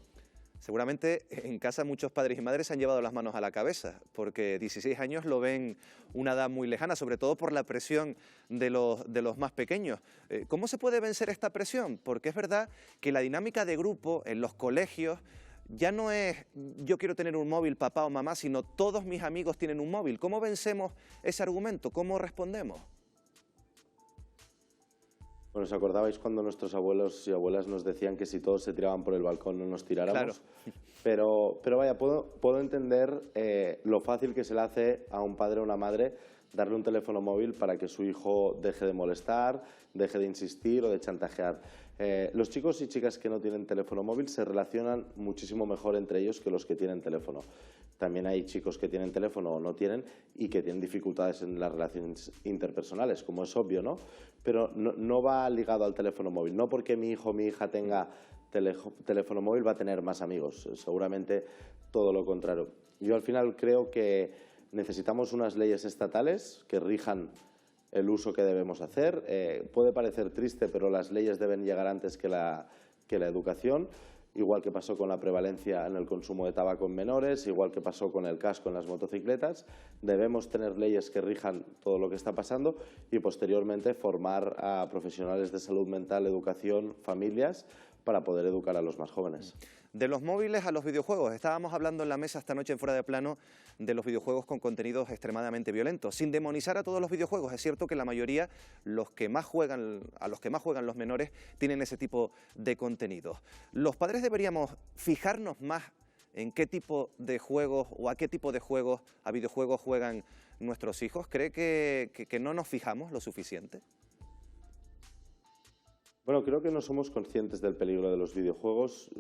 Seguramente en casa muchos padres y madres se han llevado las manos a la cabeza, porque 16 años lo ven una edad muy lejana, sobre todo por la presión de los más pequeños. ¿Cómo se puede vencer esta presión? Porque es verdad que la dinámica de grupo en los colegios ya no es yo quiero tener un móvil, papá o mamá, sino todos mis amigos tienen un móvil. ¿Cómo vencemos ese argumento? ¿Cómo respondemos? Bueno, ¿os acordabais cuando nuestros abuelos y abuelas nos decían que si todos se tiraban por el balcón no nos tiráramos? Claro. Pero vaya, puedo entender lo fácil que se le hace a un padre o una madre darle un teléfono móvil para que su hijo deje de molestar, deje de insistir o de chantajear. Los chicos y chicas que no tienen teléfono móvil se relacionan muchísimo mejor entre ellos que los que tienen teléfono. También hay chicos que tienen teléfono o no tienen y que tienen dificultades en las relaciones interpersonales, como es obvio, ¿no? Pero no va ligado al teléfono móvil. No porque mi hijo o mi hija tenga teléfono móvil va a tener más amigos. Seguramente todo lo contrario. Yo al final creo que necesitamos unas leyes estatales que rijan el uso que debemos hacer. Puede parecer triste, pero las leyes deben llegar antes que la educación. Igual que pasó con la prevalencia en el consumo de tabaco en menores, igual que pasó con el casco en las motocicletas, debemos tener leyes que rijan todo lo que está pasando y posteriormente formar a profesionales de salud mental, educación, familias, para poder educar a los más jóvenes. De los móviles a los videojuegos. Estábamos hablando en la mesa esta noche en Fuera de Plano de los videojuegos con contenidos extremadamente violentos. Sin demonizar a todos los videojuegos, es cierto que la mayoría, a los que más juegan los menores, tienen ese tipo de contenidos. ¿Los padres deberíamos fijarnos más en qué tipo de juegos o a qué tipo de juegos, a videojuegos juegan nuestros hijos? ¿Cree que no nos fijamos lo suficiente? Bueno, creo que no somos conscientes del peligro de los videojuegos.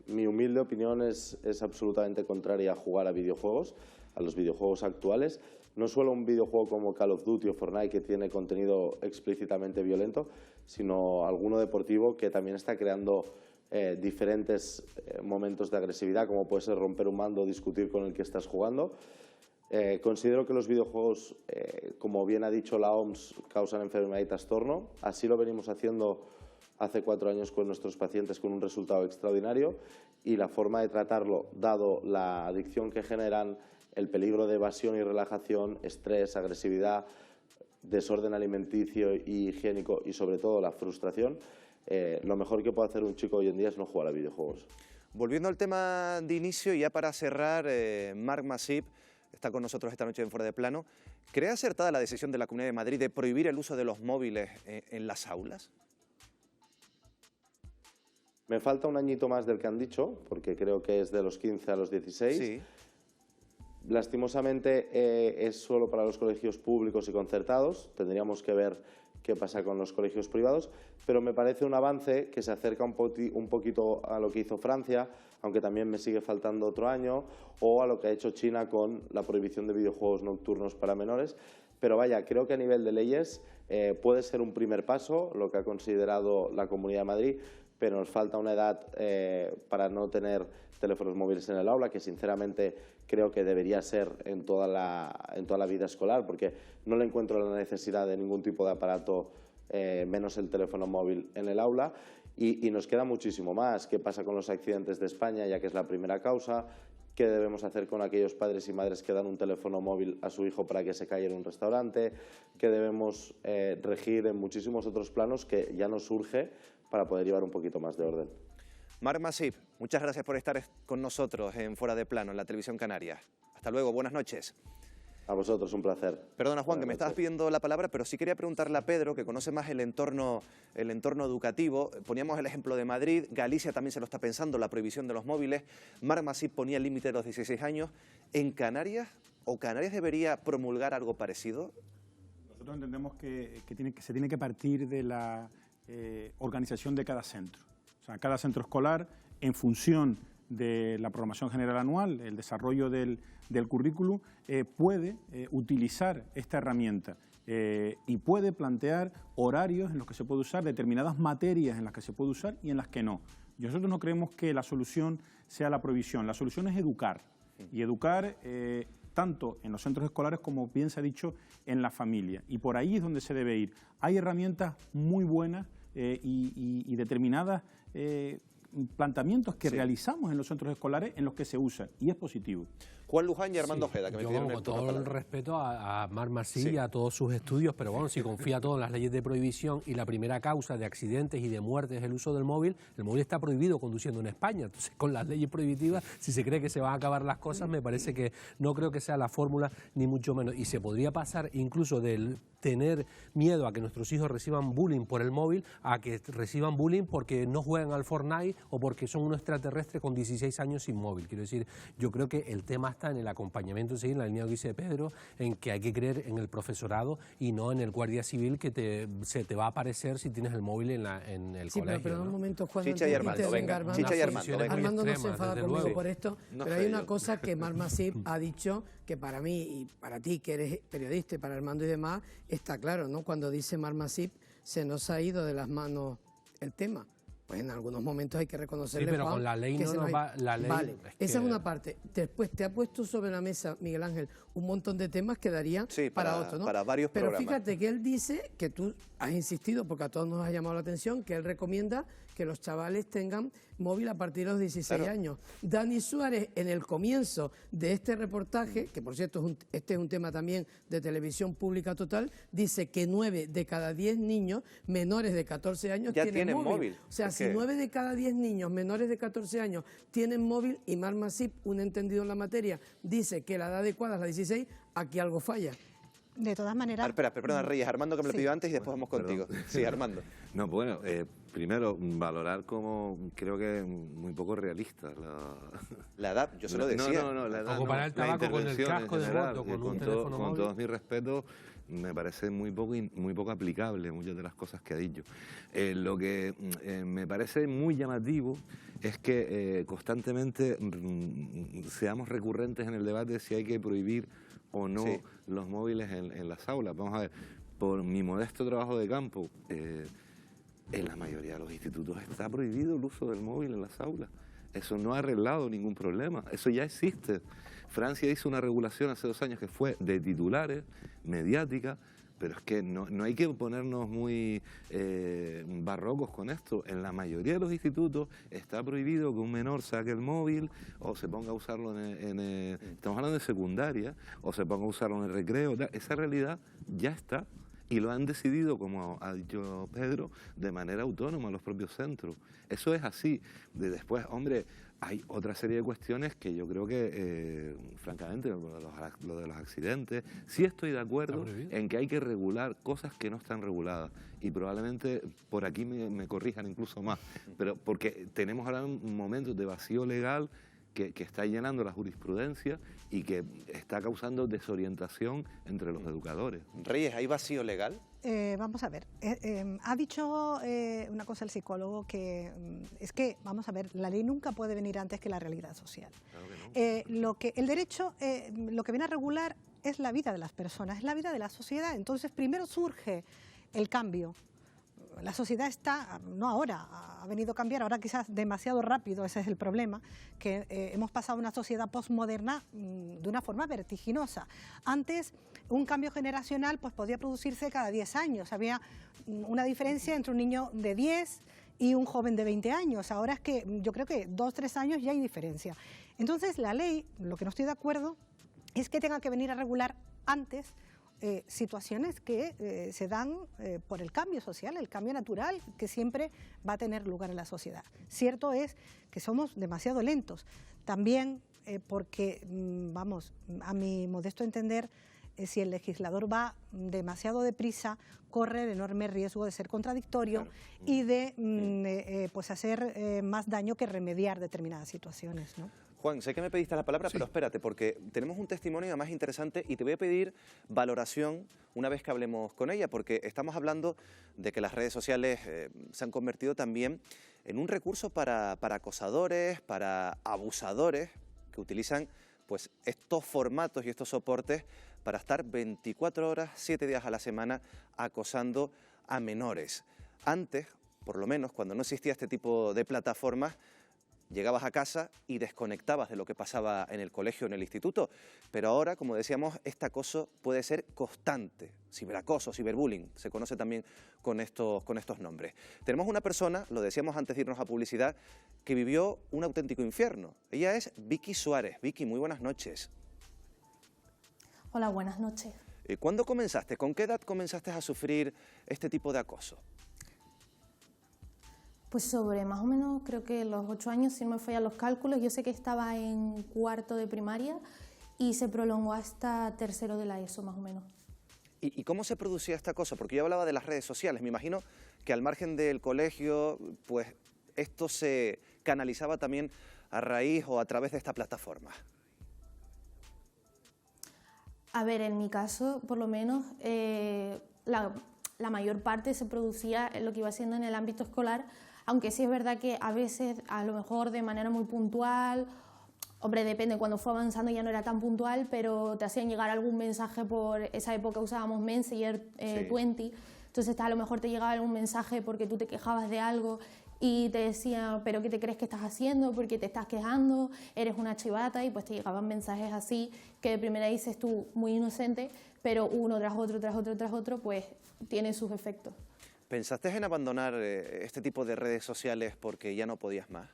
Mi humilde opinión es absolutamente contraria a jugar a videojuegos, a los videojuegos actuales. no solo un videojuego como Call of Duty o Fortnite que tiene contenido explícitamente violento, sino alguno deportivo que también está creando diferentes momentos de agresividad, como puede ser romper un mando o discutir con el que estás jugando. Considero que los videojuegos, como bien ha dicho la OMS, causan enfermedad y trastorno. Así lo venimos haciendo hace 4 años con nuestros pacientes con un resultado extraordinario, y la forma de tratarlo, dado la adicción que generan, el peligro de evasión y relajación, estrés, agresividad, desorden alimenticio y higiénico y sobre todo la frustración, lo mejor que puede hacer un chico hoy en día es no jugar a videojuegos. Volviendo al tema de inicio, y ya para cerrar, Marc Masip está con nosotros esta noche en Fuera de Plano. ¿Cree acertada la decisión de la Comunidad de Madrid de prohibir el uso de los móviles en las aulas? Me falta un añito más del que han dicho, porque creo que es de los 15 a los 16. Sí. Lastimosamente es solo para los colegios públicos y concertados. Tendríamos que ver qué pasa con los colegios privados, pero me parece un avance que se acerca un poquito a lo que hizo Francia, aunque también me sigue faltando otro año, o a lo que ha hecho China con la prohibición de videojuegos nocturnos para menores. Pero vaya, creo que a nivel de leyes puede ser un primer paso, lo que ha considerado la Comunidad de Madrid, pero nos falta una edad para no tener teléfonos móviles en el aula, que sinceramente creo que debería ser en toda la vida escolar, porque no le encuentro la necesidad de ningún tipo de aparato, menos el teléfono móvil en el aula. Y nos queda muchísimo más. ¿Qué pasa con los accidentes de España, ya que es la primera causa? ¿Qué debemos hacer con aquellos padres y madres que dan un teléfono móvil a su hijo para que se calle en un restaurante? ¿Qué debemos regir en muchísimos otros planos que ya nos surge para poder llevar un poquito más de orden? Marc Masip, muchas gracias por estar con nosotros en Fuera de Plano, en la Televisión Canaria. Hasta luego, buenas noches. A vosotros, un placer. Perdona, Juan, que me estabas pidiendo la palabra, pero sí quería preguntarle a Pedro, que conoce más el entorno educativo. Poníamos el ejemplo de Madrid, Galicia también se lo está pensando, la prohibición de los móviles. Marc Masip ponía el límite de los 16 años. ¿En Canarias, o Canarias debería promulgar algo parecido? Nosotros entendemos que se tiene que partir de la organización de cada centro. O sea, cada centro escolar, en función de la programación general anual, el desarrollo del currículum, puede utilizar esta herramienta y puede plantear horarios en los que se puede usar, determinadas materias en las que se puede usar y en las que no. Nosotros no creemos que la solución sea la prohibición, la solución es educar, y educar tanto en los centros escolares como, bien se ha dicho, en la familia. Y por ahí es donde se debe ir. Hay herramientas muy buenas y determinadas planteamientos que realizamos en los centros escolares en los que se usan, y es positivo. Juan Luján y Armando Ojeda, que me pidieron con todo el respeto a Marc Masip y a todos sus estudios, pero bueno, si confía todo en las leyes de prohibición y la primera causa de accidentes y de muertes es el uso del móvil, el móvil está prohibido conduciendo en España. Entonces, con las leyes prohibitivas, si se cree que se van a acabar las cosas, me parece que no creo que sea la fórmula, ni mucho menos. Y se podría pasar incluso del tener miedo a que nuestros hijos reciban bullying por el móvil a que reciban bullying porque no juegan al Fortnite o porque son unos extraterrestres con 16 años sin móvil. Quiero decir, yo creo que el tema está en el acompañamiento, en la línea que dice Pedro, en que hay que creer en el profesorado y no en el guardia civil que se te va a aparecer si tienes el móvil en el colegio. Pero en un momento, Juan, Chicha y Armando, venga. Chicha y Armando, venga. Armando no se enfada conmigo por esto, pero hay una cosa que Marc Masip ha dicho que para mí y para ti, que eres periodista, y para Armando y demás, está claro, ¿no? Cuando dice Marc Masip, se nos ha ido de las manos el tema. Pues en algunos momentos hay que reconocerle, sí, pero Juan, con la ley que no nos va... La ley, vale, esa es una parte. Después te ha puesto sobre la mesa, Miguel Ángel, un montón de temas que darían para otro, ¿no? Para varios programas. Pero fíjate que él dice, que tú has insistido, porque a todos nos ha llamado la atención, que él recomienda que los chavales tengan móvil a partir de los 16 años. Dani Suárez, en el comienzo de este reportaje, que por cierto este es un tema también de televisión pública total, dice que 9 de cada 10 niños menores de 14 años ya tienen móvil. O sea, si 9 de cada 10 niños menores de 14 años tienen móvil y Marc Masip, un entendido en la materia, dice que la edad adecuada es la 16, aquí algo falla. De todas maneras... Perdona, Reyes, Armando que me lo pidió antes y después vamos contigo. Sí, Armando. No, bueno, primero, valorar como creo que es muy poco realista la edad, yo se lo decía. No, la edad o comparar el tabaco con el casco de moto, con todos mis respetos, me parece muy poco aplicable muchas de las cosas que ha dicho. Lo que me parece muy llamativo es que constantemente seamos recurrentes en el debate de si hay que prohibir o no los móviles en las aulas. Vamos a ver, por mi modesto trabajo de campo, en la mayoría de los institutos está prohibido el uso del móvil en las aulas. Eso no ha arreglado ningún problema, eso ya existe. Francia hizo una regulación hace 2 años que fue de titulares, mediática, pero es que no hay que ponernos muy barrocos con esto. En la mayoría de los institutos está prohibido que un menor saque el móvil o se ponga a usarlo estamos hablando de secundaria, o se ponga a usarlo en el recreo. Esa realidad ya está. Y lo han decidido, como ha dicho Pedro, de manera autónoma los propios centros. Eso es así. Después, hombre, hay otra serie de cuestiones que yo creo que, francamente, lo de los accidentes, sí estoy de acuerdo en que hay que regular cosas que no están reguladas. Y probablemente por aquí me corrijan incluso más. Pero porque tenemos ahora un momento de vacío legal que está llenando la jurisprudencia y que está causando desorientación entre los educadores. Reyes, ¿hay vacío legal? Vamos a ver, ha dicho una cosa el psicólogo que es que, vamos a ver, la ley nunca puede venir antes que la realidad social. Claro que no. El derecho, lo que viene a regular es la vida de las personas, es la vida de la sociedad. Entonces, primero surge el cambio. La sociedad está, no ahora, ha venido a cambiar, ahora quizás demasiado rápido, ese es el problema, que hemos pasado a una sociedad postmoderna de una forma vertiginosa. Antes, un cambio generacional pues podía producirse cada 10 años, había una diferencia entre un niño de 10 y un joven de 20 años, ahora es que yo creo que 2 o 3 años ya hay diferencia. Entonces la ley, lo que no estoy de acuerdo, es que tenga que venir a regular antes situaciones que se dan por el cambio social, el cambio natural que siempre va a tener lugar en la sociedad. Cierto es que somos demasiado lentos, también porque, vamos, a mi modesto entender, si el legislador va demasiado deprisa, corre el enorme riesgo de ser contradictorio, claro, y de pues hacer más daño que remediar determinadas situaciones, ¿no? Juan, sé que me pediste la palabra, pero espérate, porque tenemos un testimonio más interesante y te voy a pedir valoración una vez que hablemos con ella, porque estamos hablando de que las redes sociales se han convertido también en un recurso para acosadores, para abusadores, que utilizan pues estos formatos y estos soportes para estar 24 horas, 7 días a la semana acosando a menores. Antes, por lo menos, cuando no existía este tipo de plataformas, llegabas a casa y desconectabas de lo que pasaba en el colegio o en el instituto, pero ahora, como decíamos, este acoso puede ser constante, ciberacoso, ciberbullying, se conoce también con estos nombres. Tenemos una persona, lo decíamos antes de irnos a publicidad, que vivió un auténtico infierno. Ella es Vicky Suárez. Vicky, muy buenas noches. Hola, buenas noches. ¿Cuándo comenzaste? ¿Con qué edad comenzaste a sufrir este tipo de acoso? Pues sobre más o menos, creo que los 8 años, si no me fallan los cálculos. Yo sé que estaba en 4º de primaria y se prolongó hasta 3º de la ESO, más o menos. ¿Y cómo se producía esta cosa? Porque yo hablaba de las redes sociales. Me imagino que al margen del colegio, pues esto se canalizaba también a raíz o a través de esta plataforma. A ver, en mi caso, por lo menos, la mayor parte se producía en lo que iba siendo en el ámbito escolar, aunque sí es verdad que a veces, a lo mejor de manera muy puntual, hombre, depende, cuando fue avanzando ya no era tan puntual, pero te hacían llegar algún mensaje. Por esa época usábamos Messenger, 20, entonces a lo mejor te llegaba algún mensaje porque tú te quejabas de algo y te decían, pero ¿qué te crees que estás haciendo? ¿Por qué te estás quejando? Eres una chivata, y pues te llegaban mensajes así que de primera dices tú, muy inocente, pero uno tras otro, tras otro, tras otro, pues tiene sus efectos. ¿Pensaste en abandonar este tipo de redes sociales porque ya no podías más?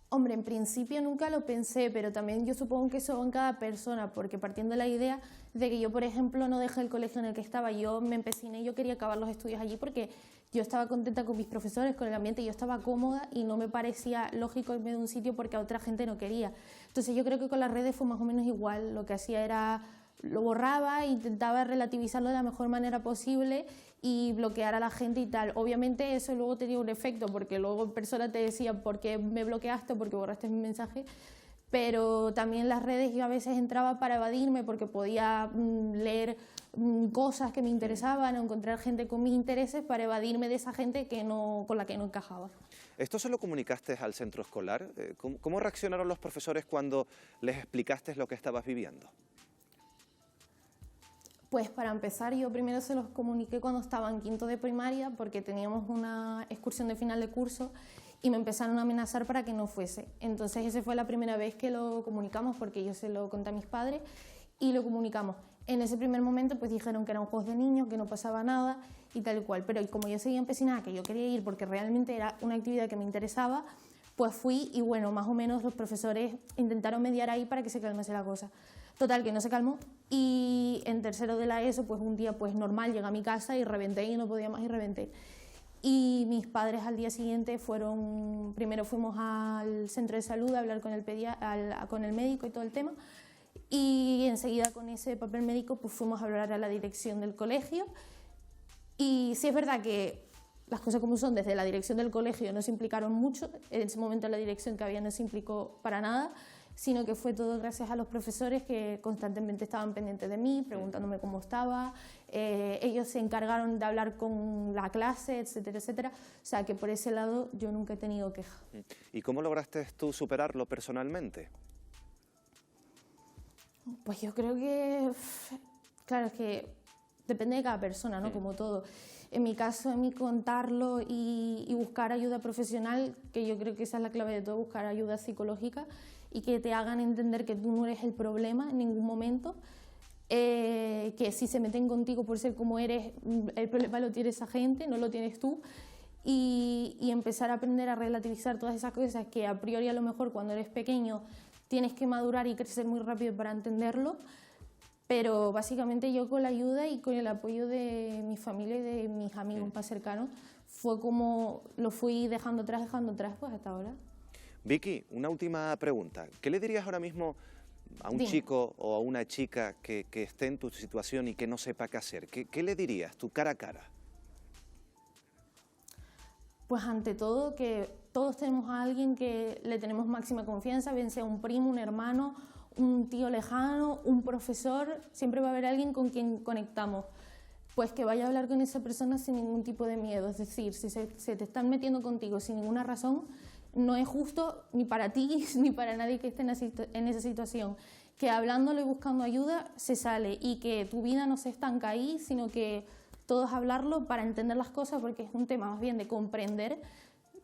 Hombre, en principio nunca lo pensé, pero también yo supongo que eso va en cada persona, porque partiendo de la idea de que yo, por ejemplo, no dejé el colegio en el que estaba, yo me empeciné, yo quería acabar los estudios allí porque yo estaba contenta con mis profesores, con el ambiente, yo estaba cómoda y no me parecía lógico irme de un sitio porque a otra gente no quería. Entonces yo creo que con las redes fue más o menos igual, lo que hacía era lo borraba, intentaba relativizarlo de la mejor manera posible y bloquear a la gente y tal. Obviamente eso luego tenía un efecto, porque luego personas te decían ¿por qué me bloqueaste? ¿Por qué borraste mi mensaje? pero también las redes yo a veces entraba para evadirme porque podía leer cosas que me interesaban o encontrar gente con mis intereses para evadirme de esa gente con la que no encajaba. ¿Esto se lo comunicaste al centro escolar? ¿Cómo reaccionaron los profesores cuando les explicaste lo que estabas viviendo? Pues para empezar, yo primero se los comuniqué cuando estaba en quinto de primaria porque teníamos una excursión de final de curso y me empezaron a amenazar para que no fuese. Entonces esa fue la primera vez que lo comunicamos porque yo se lo conté a mis padres y lo comunicamos. En ese primer momento pues dijeron que eran juegos de niños, que no pasaba nada y tal y cual, pero como yo seguía empecinada, que yo quería ir porque realmente era una actividad que me interesaba, pues fui y bueno, más o menos los profesores intentaron mediar ahí para que se calmase la cosa. Total, que no se calmó y en tercero de la ESO, pues un día pues normal, llegué a mi casa y reventé y no podía más y reventé. Y mis padres al día siguiente primero fuimos al centro de salud a hablar con el médico y todo el tema, y enseguida con ese papel médico pues fuimos a hablar a la dirección del colegio. Y sí es verdad que las cosas como son, desde la dirección del colegio no se implicaron mucho, en ese momento la dirección que había no se implicó para nada, sino que fue todo gracias a los profesores que constantemente estaban pendientes de mí, preguntándome cómo estaba, ellos se encargaron de hablar con la clase, etcétera, etcétera, o sea que por ese lado yo nunca he tenido queja. ¿Y cómo lograste tú superarlo personalmente? Pues yo creo que, claro, es que depende de cada persona, ¿no? Como todo. En mi caso, en mí contarlo y buscar ayuda profesional, que yo creo que esa es la clave de todo, buscar ayuda psicológica y que te hagan entender que tú no eres el problema en ningún momento, que si se meten contigo por ser como eres, el problema lo tiene esa gente, no lo tienes tú, y empezar a aprender a relativizar todas esas cosas que a priori a lo mejor cuando eres pequeño tienes que madurar y crecer muy rápido para entenderlo, pero básicamente yo con la ayuda y con el apoyo de mi familia y de mis amigos más cercanos fue como lo fui dejando atrás pues hasta ahora. Vicky, una última pregunta. ¿Qué le dirías ahora mismo a un chico o a una chica que esté en tu situación y que no sepa qué hacer? ¿Qué le dirías tú cara a cara? Pues ante todo que todos tenemos a alguien que le tenemos máxima confianza, bien sea un primo, un hermano, un tío lejano, un profesor, siempre va a haber alguien con quien conectamos. Pues que vaya a hablar con esa persona sin ningún tipo de miedo, es decir, si se te están metiendo contigo sin ninguna razón, no es justo ni para ti ni para nadie que esté en esa situación. Que hablándolo y buscando ayuda se sale y que tu vida no se estanca ahí, sino que todos hablarlo para entender las cosas, porque es un tema más bien de comprender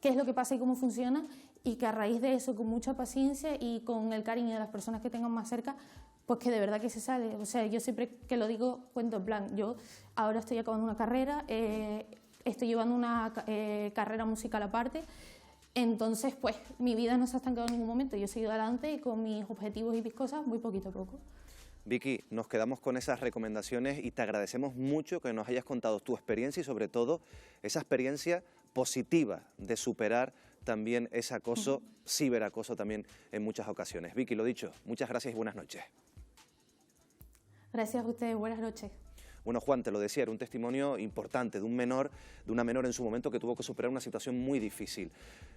qué es lo que pasa y cómo funciona, y que a raíz de eso, con mucha paciencia y con el cariño de las personas que tengan más cerca, pues que de verdad que se sale. O sea, yo siempre que lo digo, cuento en plan, yo ahora estoy acabando una carrera, estoy llevando una carrera musical aparte, entonces pues mi vida no se ha estancado en ningún momento, yo he seguido adelante y con mis objetivos y mis cosas muy poquito a poco. Vicky, nos quedamos con esas recomendaciones y te agradecemos mucho que nos hayas contado tu experiencia y sobre todo esa experiencia positiva de superar también ese acoso, ciberacoso también en muchas ocasiones. Vicky, lo dicho, muchas gracias y buenas noches. Gracias a ustedes, buenas noches. Bueno, Juan, te lo decía, era un testimonio importante de una menor en su momento que tuvo que superar una situación muy difícil.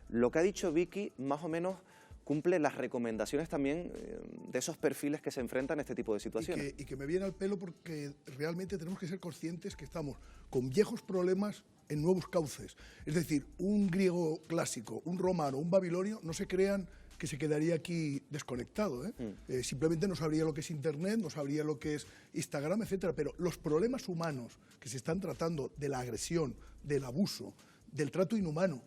Lo que ha dicho Vicky, más o menos, cumple las recomendaciones también de esos perfiles que se enfrentan a este tipo de situaciones. Y que me viene al pelo porque realmente tenemos que ser conscientes que estamos con viejos problemas en nuevos cauces. Es decir, un griego clásico, un romano, un babilonio, no se crean que se quedaría aquí desconectado, simplemente no sabría lo que es Internet, no sabría lo que es Instagram, etcétera. Pero los problemas humanos que se están tratando, de la agresión, del abuso, del trato inhumano,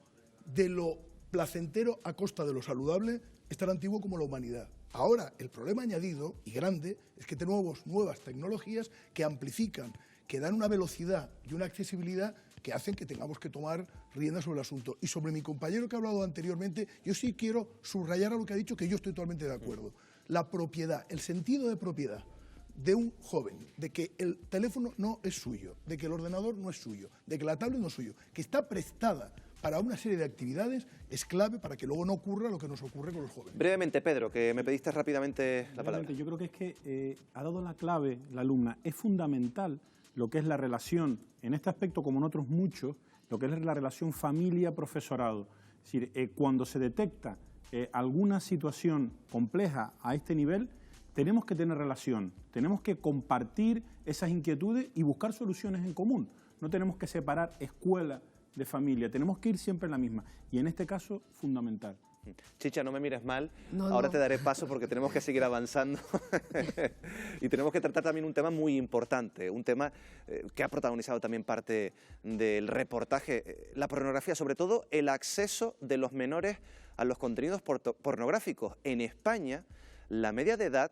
de lo placentero a costa de lo saludable, es tan antiguo como la humanidad. Ahora, el problema añadido y grande es que tenemos nuevas tecnologías que amplifican, que dan una velocidad y una accesibilidad que hacen que tengamos que tomar riendas sobre el asunto. Y sobre mi compañero que ha hablado anteriormente, yo sí quiero subrayar a lo que ha dicho, que yo estoy totalmente de acuerdo. La propiedad, el sentido de propiedad de un joven, de que el teléfono no es suyo, de que el ordenador no es suyo, de que la tablet no es suyo, que está prestada para una serie de actividades, es clave para que luego no ocurra lo que nos ocurre con los jóvenes. Brevemente, Pedro, que me pediste rápidamente la palabra. Yo creo que es que ha dado la clave la alumna. Es fundamental lo que es la relación, en este aspecto como en otros muchos, lo que es la relación familia-profesorado. Es decir, cuando se detecta alguna situación compleja a este nivel, tenemos que tener relación, tenemos que compartir esas inquietudes y buscar soluciones en común. No tenemos que separar escuela de familia, tenemos que ir siempre en la misma. Y en este caso, fundamental. Chicha, no me mires mal, No, ahora no. te daré paso porque tenemos que seguir avanzando y tenemos que tratar también un tema muy importante, un tema que ha protagonizado también parte del reportaje, la pornografía, sobre todo el acceso de los menores a los contenidos pornográficos. En España, la media de edad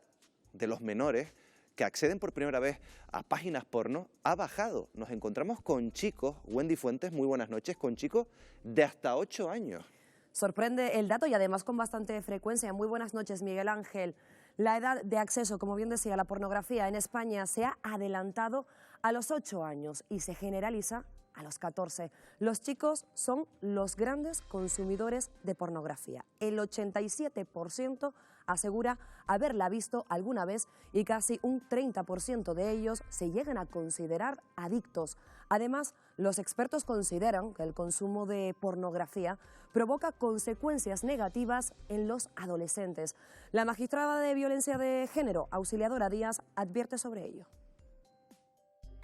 de los menores que acceden por primera vez a páginas porno ha bajado. Nos encontramos con chicos, Wendy Fuentes, muy buenas noches, con chicos de hasta 8 años. Sorprende el dato y además con bastante frecuencia. Muy buenas noches, Miguel Ángel. La edad de acceso, como bien decía, a la pornografía en España se ha adelantado a los 8 años y se generaliza a los 14. Los chicos son los grandes consumidores de pornografía. El 87% asegura haberla visto alguna vez y casi un 30% de ellos se llegan a considerar adictos. Además, los expertos consideran que el consumo de pornografía provoca consecuencias negativas en los adolescentes. La magistrada de Violencia de Género, Auxiliadora Díaz, advierte sobre ello.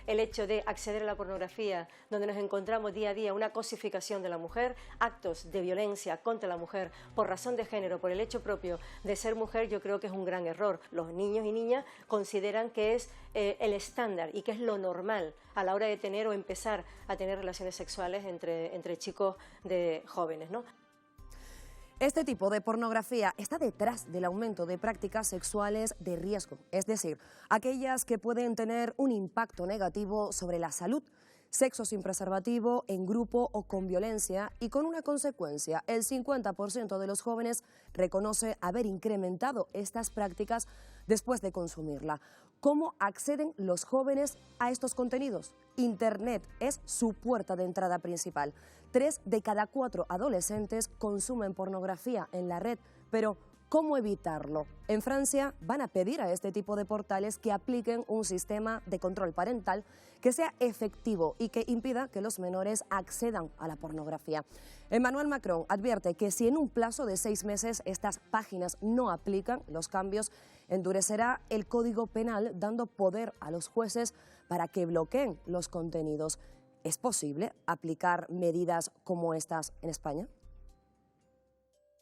El hecho de acceder a la pornografía, donde nos encontramos día a día una cosificación de la mujer, actos de violencia contra la mujer por razón de género, por el hecho propio de ser mujer, yo creo que es un gran error. Los niños y niñas consideran que es el estándar y que es lo normal a la hora de tener o empezar a tener relaciones sexuales entre chicos de jóvenes, ¿no? Este tipo de pornografía está detrás del aumento de prácticas sexuales de riesgo, es decir, aquellas que pueden tener un impacto negativo sobre la salud, sexo sin preservativo, en grupo o con violencia, y con una consecuencia: el 50% de los jóvenes reconoce haber incrementado estas prácticas después de consumirla. ¿Cómo acceden los jóvenes a estos contenidos? Internet es su puerta de entrada principal. 3 de cada 4 adolescentes consumen pornografía en la red, pero ¿cómo evitarlo? En Francia van a pedir a este tipo de portales que apliquen un sistema de control parental que sea efectivo y que impida que los menores accedan a la pornografía. Emmanuel Macron advierte que si en un plazo de 6 meses estas páginas no aplican los cambios, endurecerá el Código Penal, dando poder a los jueces para que bloqueen los contenidos. ¿Es posible aplicar medidas como estas en España?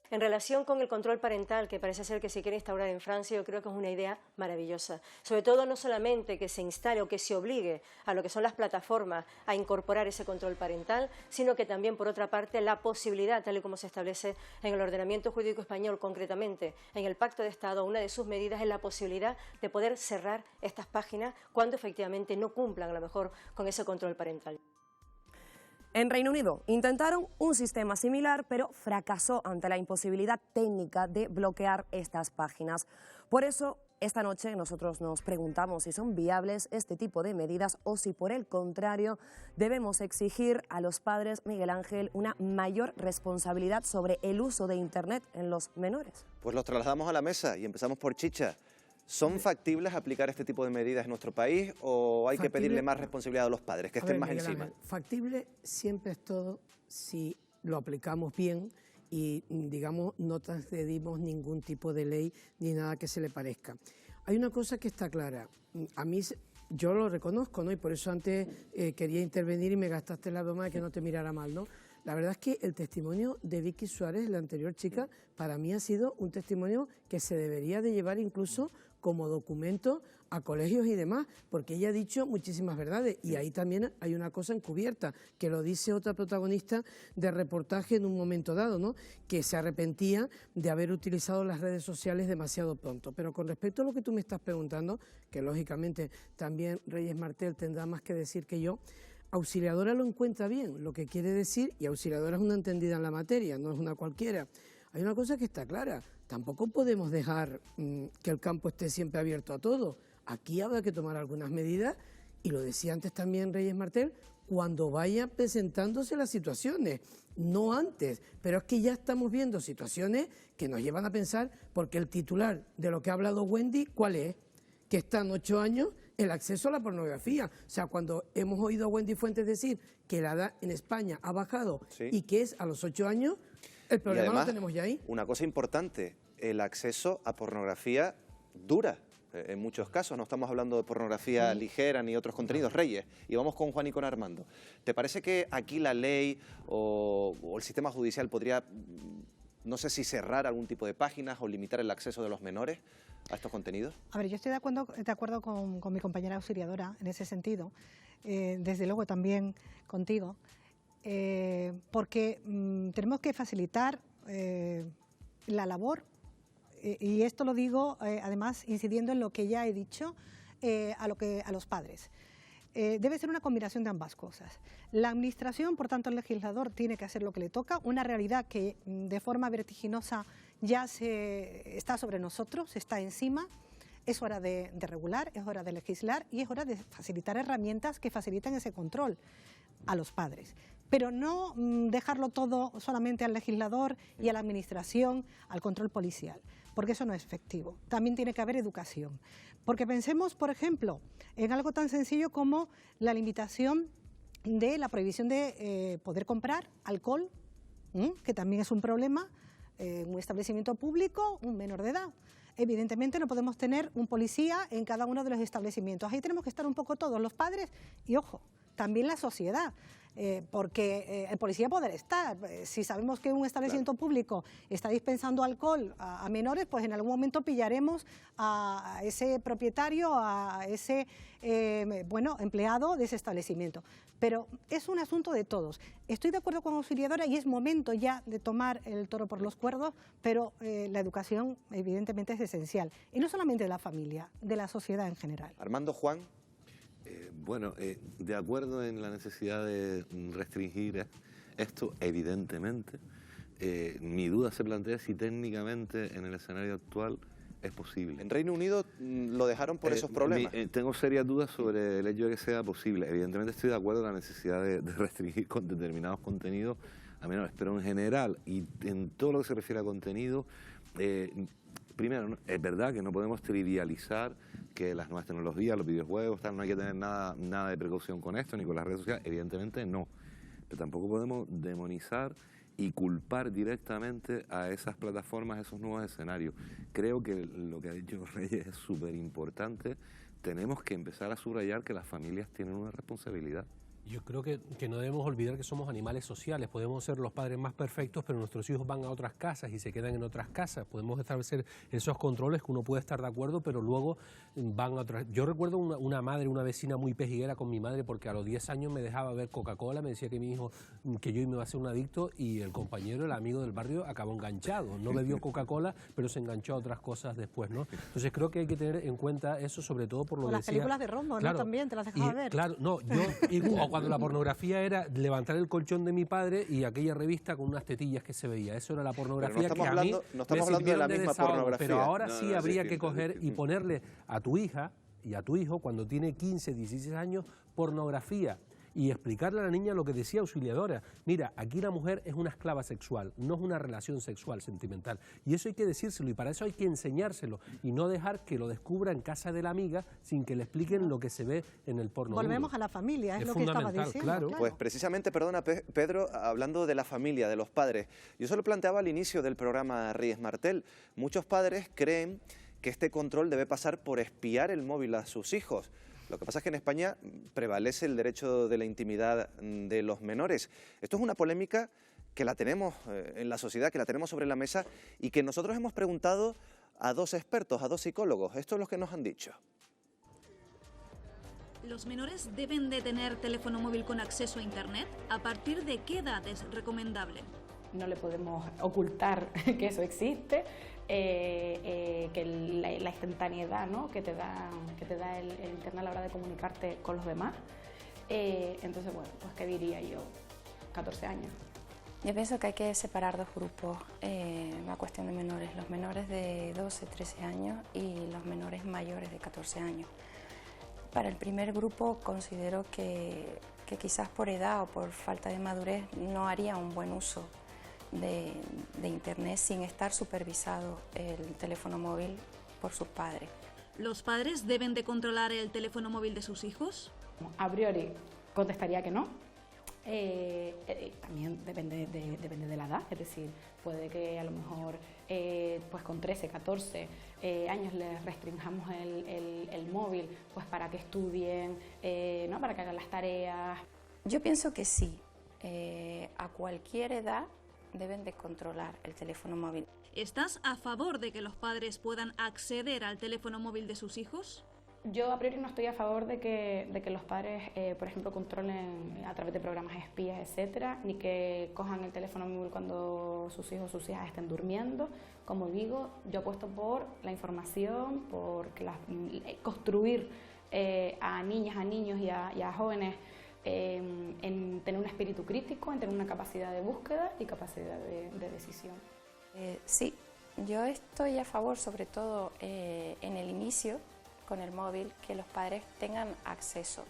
En relación con el control parental, que parece ser que se quiere instaurar en Francia, yo creo que es una idea maravillosa. Sobre todo, no solamente que se instale o que se obligue a lo que son las plataformas a incorporar ese control parental, sino que también, por otra parte, la posibilidad, tal y como se establece en el ordenamiento jurídico español, concretamente en el Pacto de Estado, una de sus medidas es la posibilidad de poder cerrar estas páginas cuando efectivamente no cumplan, a lo mejor, con ese control parental. En Reino Unido intentaron un sistema similar, pero fracasó ante la imposibilidad técnica de bloquear estas páginas. Por eso, esta noche nosotros nos preguntamos si son viables este tipo de medidas o si, por el contrario, debemos exigir a los padres, Miguel Ángel, una mayor responsabilidad sobre el uso de Internet en los menores. Pues los trasladamos a la mesa y empezamos por Chicha. ¿Son factibles aplicar este tipo de medidas en nuestro país o hay que pedirle más responsabilidad a los padres, que estén más encima? Ángel, factible siempre es todo si lo aplicamos bien y, digamos, no transgredimos ningún tipo de ley ni nada que se le parezca. Hay una cosa que está clara. A mí, yo lo reconozco, ¿no? Y por eso antes quería intervenir y me gastaste la broma de que no te mirara mal, ¿no? La verdad es que el testimonio de Vicky Suárez, la anterior chica, para mí ha sido un testimonio que se debería de llevar incluso como documento a colegios y demás, porque ella ha dicho muchísimas verdades y ahí también hay una cosa encubierta, que lo dice otra protagonista de reportaje en un momento dado, ¿no? Que se arrepentía de haber utilizado las redes sociales demasiado pronto. Pero con respecto a lo que tú me estás preguntando, que lógicamente también Reyes Martel tendrá más que decir que yo, Auxiliadora lo encuentra bien, lo que quiere decir, y Auxiliadora es una entendida en la materia, no es una cualquiera. Hay una cosa que está clara, tampoco podemos dejar que el campo esté siempre abierto a todo. Aquí habrá que tomar algunas medidas, y lo decía antes también Reyes Martel, cuando vayan presentándose las situaciones, no antes. Pero es que ya estamos viendo situaciones que nos llevan a pensar, porque el titular de lo que ha hablado Wendy, ¿cuál es? Que están 8 años el acceso a la pornografía. O sea, cuando hemos oído a Wendy Fuentes decir que la edad en España ha bajado y que es a los 8 años, El problema y además, lo tenemos ya ahí. Una cosa importante, el acceso a pornografía dura. En muchos casos no estamos hablando de pornografía ligera ni otros contenidos, Reyes. Y vamos con Juan y con Armando. ¿Te parece que aquí la ley o el sistema judicial podría, no sé si cerrar algún tipo de páginas o limitar el acceso de los menores a estos contenidos? A ver, yo estoy de acuerdo con mi compañera auxiliadora en ese sentido, desde luego también contigo, porque tenemos que facilitar la labor. Y esto lo digo, además, incidiendo en lo que ya he dicho a los padres. Debe ser una combinación de ambas cosas. La administración, por tanto, el legislador tiene que hacer lo que le toca, una realidad que de forma vertiginosa ya está sobre nosotros, está encima. Es hora de regular, es hora de legislar y es hora de facilitar herramientas que faciliten ese control a los padres. Pero no dejarlo todo solamente al legislador y a la administración, al control policial, porque eso no es efectivo. También tiene que haber educación. Porque pensemos, por ejemplo, en algo tan sencillo como la limitación de la prohibición de poder comprar alcohol, que también es un problema, en un establecimiento público, un menor de edad. Evidentemente no podemos tener un policía en cada uno de los establecimientos. Ahí tenemos que estar un poco todos, los padres y, ojo, también la sociedad. Porque el policía podrá estar. Si sabemos que un establecimiento público está dispensando alcohol a menores, pues en algún momento pillaremos a ese propietario, a ese empleado de ese establecimiento. Pero es un asunto de todos. Estoy de acuerdo con Auxiliadora y es momento ya de tomar el toro por los cuernos, pero la educación evidentemente es esencial. Y no solamente de la familia, de la sociedad en general. Armando, Juan. Bueno, de acuerdo en la necesidad de restringir esto, evidentemente. Mi duda se plantea si técnicamente en el escenario actual es posible. ¿En Reino Unido lo dejaron por esos problemas? Tengo serias dudas sobre el hecho de que sea posible. Evidentemente estoy de acuerdo en la necesidad de restringir con determinados contenidos a menores, pero en general y en todo lo que se refiere a contenido, primero, es verdad que no podemos trivializar que las nuevas tecnologías, los videojuegos, no hay que tener nada de precaución con esto, ni con las redes sociales, evidentemente no. Pero tampoco podemos demonizar y culpar directamente a esas plataformas, a esos nuevos escenarios. Creo que lo que ha dicho Reyes es súper importante. Tenemos que empezar a subrayar que las familias tienen una responsabilidad. Yo creo que no debemos olvidar que somos animales sociales. Podemos ser los padres más perfectos, pero nuestros hijos van a otras casas y se quedan en otras casas. Podemos establecer esos controles que uno puede estar de acuerdo, pero luego van a otras. Yo recuerdo una madre, una vecina muy pejiguera con mi madre, porque a los 10 años me dejaba ver Coca-Cola, me decía que mi hijo, que yo iba a ser un adicto, y el compañero, el amigo del barrio, acabó enganchado. No bebió Coca-Cola, pero se enganchó a otras cosas después, ¿no? Entonces creo que hay que tener en cuenta eso, sobre todo por lo que las películas de Rombo, claro, ¿no? También te las dejaba ver. Claro, no, yo cuando la pornografía era levantar el colchón de mi padre y aquella revista con unas tetillas que se veía. Eso era la pornografía que a mí no estamos hablando de la misma pornografía. Pero ahora sí habría que coger y ponerle a tu hija y a tu hijo, cuando tiene 15, 16 años, pornografía. Y explicarle a la niña lo que decía Auxiliadora. Mira, aquí la mujer es una esclava sexual, no es una relación sexual, sentimental. Y eso hay que decírselo, y para eso hay que enseñárselo, y no dejar que lo descubra en casa de la amiga sin que le expliquen lo que se ve en el porno. Volvemos a la familia, es lo que estaba diciendo. Claro. Pues precisamente, perdona Pedro, hablando de la familia, de los padres, yo se lo planteaba al inicio del programa Reyes Martel. Muchos padres creen que este control debe pasar por espiar el móvil a sus hijos. Lo que pasa es que en España prevalece el derecho de la intimidad de los menores. Esto es una polémica que la tenemos en la sociedad, que la tenemos sobre la mesa y que nosotros hemos preguntado a dos expertos, a dos psicólogos. Esto es lo que nos han dicho. ¿Los menores deben de tener teléfono móvil con acceso a Internet? ¿A partir de qué edad es recomendable? No le podemos ocultar que eso existe, que la instantaneidad, ¿no?, que te da el Internet a la hora de comunicarte con los demás. Entonces, bueno, pues ¿qué diría yo? 14 años. Yo pienso que hay que separar dos grupos, la cuestión de menores, los menores de 12, 13 años y los menores mayores de 14 años. Para el primer grupo considero que quizás por edad o por falta de madurez no haría un buen uso de Internet sin estar supervisado el teléfono móvil por sus padres. ¿Los padres deben de controlar el teléfono móvil de sus hijos? A priori contestaría que no. También depende de la edad, es decir, puede que a lo mejor pues con 13, 14 años les restringamos el móvil pues para que estudien, ¿no? Para que hagan las tareas. Yo pienso que sí, a cualquier edad deben de controlar el teléfono móvil. ¿Estás a favor de que los padres puedan acceder al teléfono móvil de sus hijos? Yo a priori no estoy a favor de que los padres, por ejemplo, controlen a través de programas espías, etcétera, ni que cojan el teléfono móvil cuando sus hijos o sus hijas estén durmiendo. Como digo, yo apuesto por la información, por construir a niñas, a niños y a jóvenes en tener un espíritu crítico, en tener una capacidad de búsqueda y capacidad de decisión. Sí, yo estoy a favor, sobre todo en el inicio, con el móvil, que los padres tengan acceso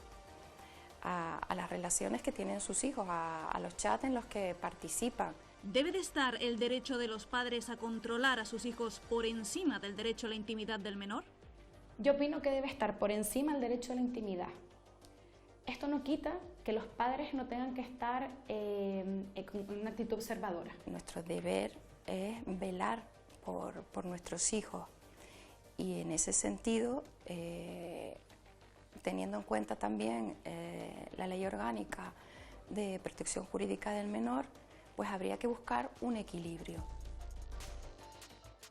a las relaciones que tienen sus hijos, a los chats en los que participan. ¿Debe de estar el derecho de los padres a controlar a sus hijos por encima del derecho a la intimidad del menor? Yo opino que debe estar por encima el derecho a la intimidad. Esto no quita que los padres no tengan que estar con una actitud observadora. Nuestro deber es velar por nuestros hijos. Y en ese sentido, teniendo en cuenta también la Ley Orgánica de Protección Jurídica del Menor, pues habría que buscar un equilibrio.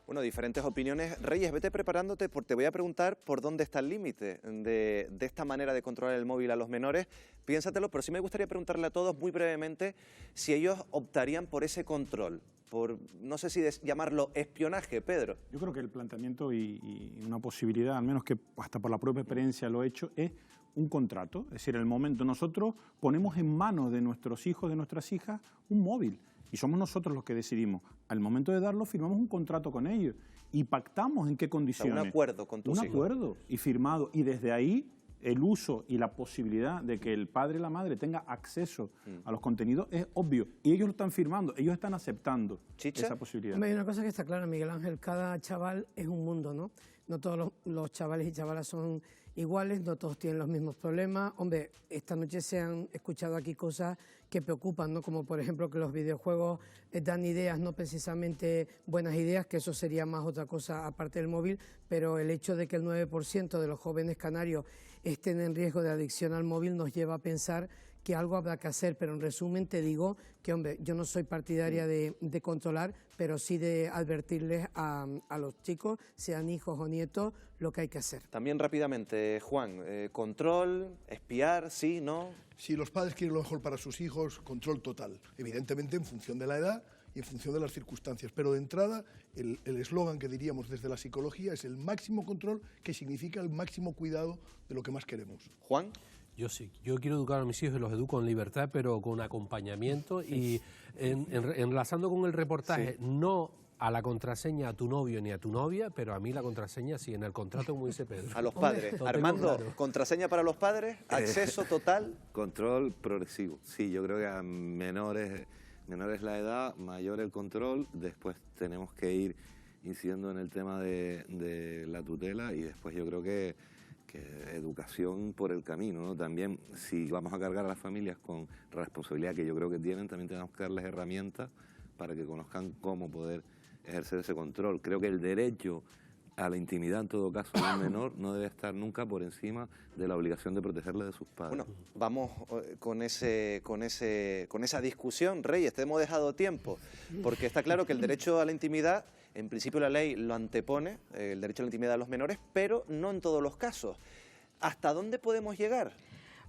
Bueno, diferentes opiniones. Reyes, vete preparándote porque te voy a preguntar por dónde está el límite de esta manera de controlar el móvil a los menores. Piénsatelo, pero sí me gustaría preguntarle a todos muy brevemente si ellos optarían por ese control, por, no sé si llamarlo espionaje, Pedro. Yo creo que el planteamiento y una posibilidad, al menos que hasta por la propia experiencia lo he hecho, es un contrato. Es decir, en el momento nosotros ponemos en manos de nuestros hijos, de nuestras hijas, un móvil. Y somos nosotros los que decidimos. Al momento de darlo, firmamos un contrato con ellos y pactamos en qué condiciones. O sea, un acuerdo con tus hijos. Un acuerdo y firmado. Y desde ahí, el uso y la posibilidad de que el padre y la madre tenga acceso a los contenidos es obvio. Y ellos lo están firmando, ellos están aceptando esa posibilidad. Hay una cosa que está clara, Miguel Ángel, cada chaval es un mundo, ¿no? No todos los chavales y chavalas son iguales, no todos tienen los mismos problemas. Hombre, esta noche se han escuchado aquí cosas que preocupan, ¿no? Como por ejemplo que los videojuegos dan ideas, no precisamente buenas ideas, que eso sería más otra cosa aparte del móvil, pero el hecho de que el 9% de los jóvenes canarios estén en riesgo de adicción al móvil nos lleva a pensar que algo habrá que hacer, pero en resumen te digo que, hombre, yo no soy partidaria de controlar, pero sí de advertirles a los chicos, sean hijos o nietos, lo que hay que hacer. También rápidamente, Juan, control, espiar, sí, no. Si los padres quieren lo mejor para sus hijos, control total, evidentemente en función de la edad y en función de las circunstancias, pero de entrada el eslogan que diríamos desde la psicología es el máximo control, que significa el máximo cuidado de lo que más queremos. Juan. Yo sí, yo quiero educar a mis hijos y los educo en libertad, pero con acompañamiento y enlazando con el reportaje, no a la contraseña a tu novio ni a tu novia, pero a mí la contraseña sí, en el contrato, como dice Pedro. A los padres. Armando, claro. ¿Contraseña para los padres? ¿Acceso total? Control progresivo. Sí, yo creo que a menores la edad, mayor el control, después tenemos que ir incidiendo en el tema de la tutela y después yo creo que educación por el camino, ¿no? También, si vamos a cargar a las familias con la responsabilidad que yo creo que tienen, también tenemos que darles herramientas para que conozcan cómo poder ejercer ese control. Creo que el derecho a la intimidad, en todo caso, de un menor no debe estar nunca por encima de la obligación de protegerle de sus padres. Bueno, vamos con esa discusión. Reyes, te hemos dejado tiempo, porque está claro que el derecho a la intimidad, en principio la ley lo antepone, el derecho a la intimidad de los menores, pero no en todos los casos. ¿Hasta dónde podemos llegar?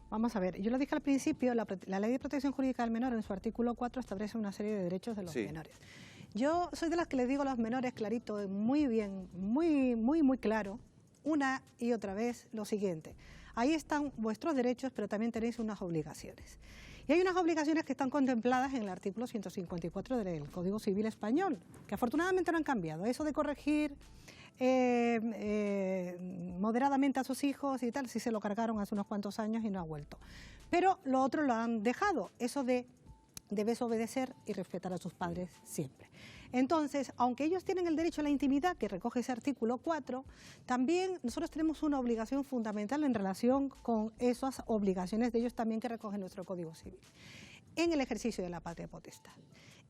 Vamos a ver, yo lo dije al principio, la Ley de Protección Jurídica del Menor en su artículo 4 establece una serie de derechos de los menores. Yo soy de las que les digo a los menores clarito, muy bien, muy claro, una y otra vez lo siguiente. Ahí están vuestros derechos, pero también tenéis unas obligaciones. Y hay unas obligaciones que están contempladas en el artículo 154 del Código Civil Español, que afortunadamente no han cambiado. Eso de corregir moderadamente a sus hijos y tal, sí se lo cargaron hace unos cuantos años y no ha vuelto. Pero lo otro lo han dejado, eso de debes obedecer y respetar a sus padres siempre. Entonces, aunque ellos tienen el derecho a la intimidad, que recoge ese artículo 4, también nosotros tenemos una obligación fundamental en relación con esas obligaciones de ellos también que recoge nuestro Código Civil. en el ejercicio de la patria potestad.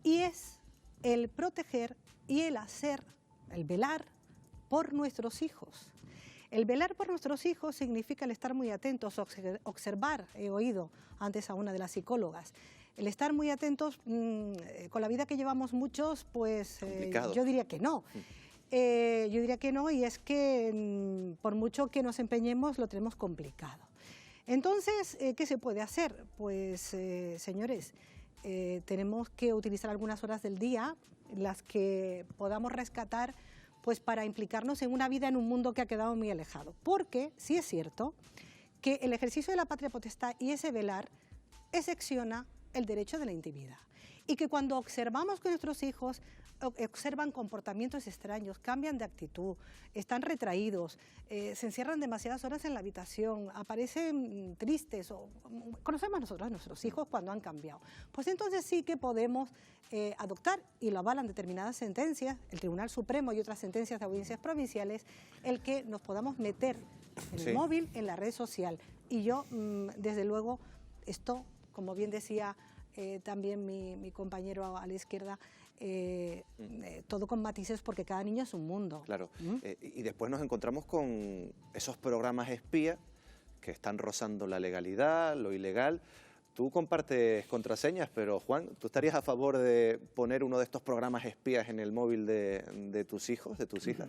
Y es el proteger y el hacer, el velar por nuestros hijos. El velar por nuestros hijos significa el estar muy atentos, observar, he oído antes a una de las psicólogas, el estar muy atentos, con la vida que llevamos muchos, pues yo diría que no. Yo diría que no, y es que por mucho que nos empeñemos lo tenemos complicado. Entonces, ¿qué se puede hacer? Pues, señores, tenemos que utilizar algunas horas del día, las que podamos rescatar, pues para implicarnos en una vida en un mundo que ha quedado muy alejado. Porque sí es cierto que el ejercicio de la patria potestad y ese velar excepciona el derecho de la intimidad. Y que cuando observamos que nuestros hijos observan comportamientos extraños, cambian de actitud, están retraídos, se encierran demasiadas horas en la habitación, aparecen tristes, o conocemos nosotros a nuestros hijos cuando han cambiado, pues entonces sí que podemos adoptar, y lo avalan determinadas sentencias, el Tribunal Supremo y otras sentencias de audiencias provinciales, el que nos podamos meter en el móvil, en la red social. Y yo, desde luego, esto, como bien decía también mi compañero a la izquierda, todo con matices, porque cada niño es un mundo. Claro, y después nos encontramos con esos programas espía que están rozando la legalidad, lo ilegal. Tú compartes contraseñas, pero Juan, ¿tú estarías a favor de poner uno de estos programas espías en el móvil de tus hijos, de tus hijas?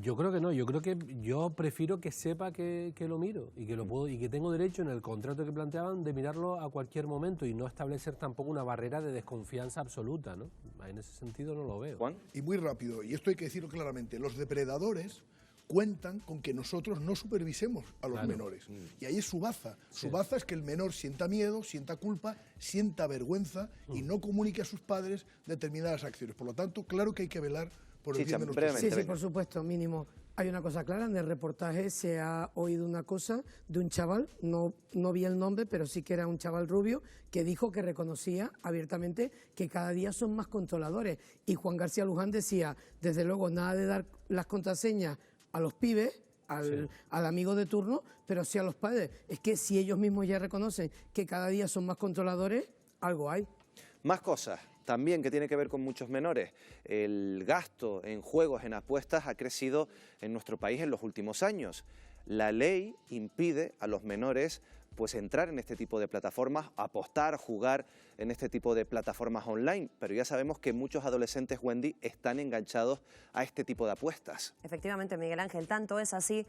Yo creo que no, yo prefiero que sepa que lo miro y que lo puedo, y que tengo derecho en el contrato que planteaban de mirarlo a cualquier momento y no establecer tampoco una barrera de desconfianza absoluta, ¿no? En ese sentido no lo veo. Juan. Y muy rápido, y esto hay que decirlo claramente, los depredadores cuentan con que nosotros no supervisemos a los menores. Y ahí es su baza. Su baza es que el menor sienta miedo, sienta culpa, sienta vergüenza y no comunique a sus padres determinadas acciones. Por lo tanto, claro que hay que velar por el bien de nuestros hijos. Sí, sí, por supuesto, mínimo. Hay una cosa clara, en el reportaje se ha oído una cosa de un chaval, no vi el nombre, pero sí que era un chaval rubio, que dijo que reconocía abiertamente que cada día son más controladores. Y Juan García Luján decía, desde luego, nada de dar las contraseñas a los pibes, al amigo de turno, pero sí a los padres. Es que si ellos mismos ya reconocen que cada día son más controladores, algo hay. Más cosas también que tiene que ver con muchos menores. El gasto en juegos, en apuestas, ha crecido en nuestro país en los últimos años. La ley impide a los menores pues entrar en este tipo de plataformas, apostar, jugar en este tipo de plataformas online, pero ya sabemos que muchos adolescentes, Wendy, están enganchados a este tipo de apuestas. Efectivamente, Miguel Ángel, tanto es así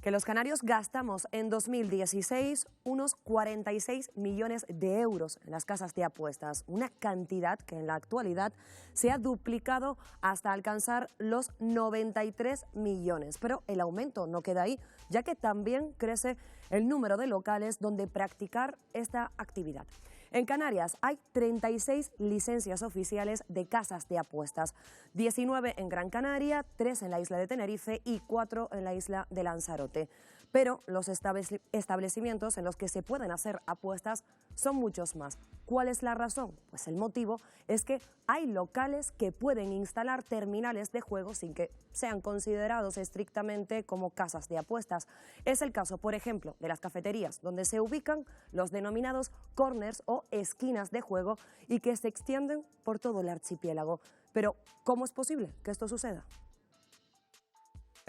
que los canarios gastamos en 2016 unos 46 millones de euros en las casas de apuestas, una cantidad que en la actualidad se ha duplicado hasta alcanzar los 93 millones. Pero el aumento no queda ahí, ya que también crece el número de locales donde practicar esta actividad. En Canarias hay 36 licencias oficiales de casas de apuestas, 19 en Gran Canaria, 3 en la isla de Tenerife y 4 en la isla de Lanzarote. Pero los establecimientos en los que se pueden hacer apuestas son muchos más. ¿Cuál es la razón? Pues el motivo es que hay locales que pueden instalar terminales de juego sin que sean considerados estrictamente como casas de apuestas. Es el caso, por ejemplo, de las cafeterías, donde se ubican los denominados corners o esquinas de juego y que se extienden por todo el archipiélago. Pero, ¿cómo es posible que esto suceda?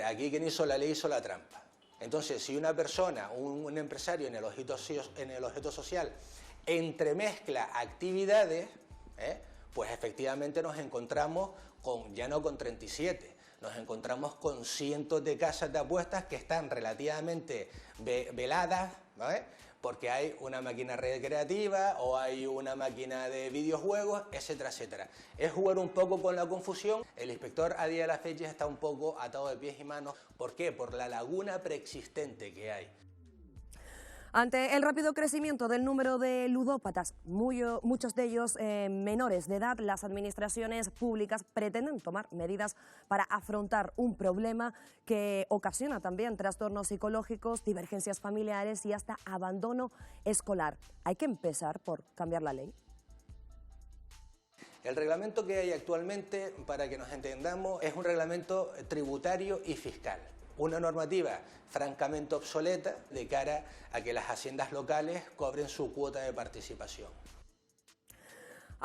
Aquí quien hizo la ley hizo la trampa. Entonces, si una persona, un empresario en el objeto social entremezcla actividades, pues efectivamente nos encontramos ya no con 37, nos encontramos con cientos de casas de apuestas que están relativamente veladas, ¿vale? Porque hay una máquina recreativa o hay una máquina de videojuegos, etcétera, etcétera. Es jugar un poco con la confusión. El inspector a día de la fecha está un poco atado de pies y manos. ¿Por qué? Por la laguna preexistente que hay. Ante el rápido crecimiento del número de ludópatas, muchos de ellos menores de edad, las administraciones públicas pretenden tomar medidas para afrontar un problema que ocasiona también trastornos psicológicos, divergencias familiares y hasta abandono escolar. Hay que empezar por cambiar la ley. El reglamento que hay actualmente, para que nos entendamos, es un reglamento tributario y fiscal. Una normativa francamente obsoleta de cara a que las haciendas locales cobren su cuota de participación.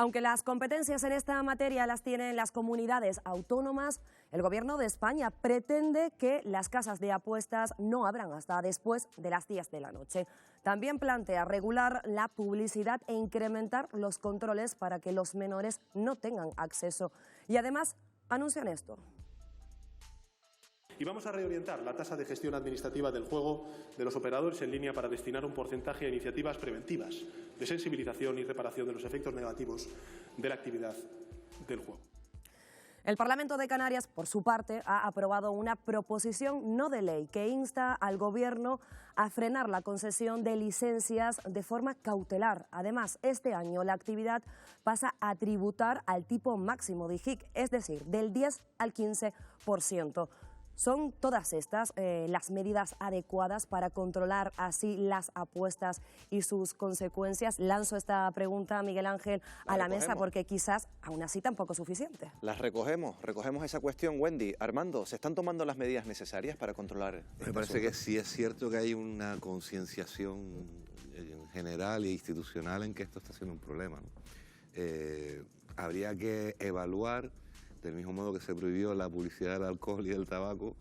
Aunque las competencias en esta materia las tienen las comunidades autónomas, el Gobierno de España pretende que las casas de apuestas no abran hasta después de las 10 de la noche. También plantea regular la publicidad e incrementar los controles para que los menores no tengan acceso. Y además anuncian esto. Y vamos a reorientar la tasa de gestión administrativa del juego de los operadores en línea para destinar un porcentaje a iniciativas preventivas de sensibilización y reparación de los efectos negativos de la actividad del juego. El Parlamento de Canarias, por su parte, ha aprobado una proposición no de ley que insta al Gobierno a frenar la concesión de licencias de forma cautelar. Además, este año la actividad pasa a tributar al tipo máximo de IJIC, es decir, del 10 al 15%. ¿Son todas estas las medidas adecuadas para controlar así las apuestas y sus consecuencias? Lanzo esta pregunta, Miguel Ángel, a la mesa, porque quizás aún así tampoco es suficiente. Las recogemos esa cuestión, Wendy. Armando, ¿se están tomando las medidas necesarias para controlar? Me parece que sí es cierto que hay una concienciación general e institucional en que esto está siendo un problema, ¿no? Habría que evaluar, del mismo modo que se prohibió la publicidad del alcohol y del tabaco,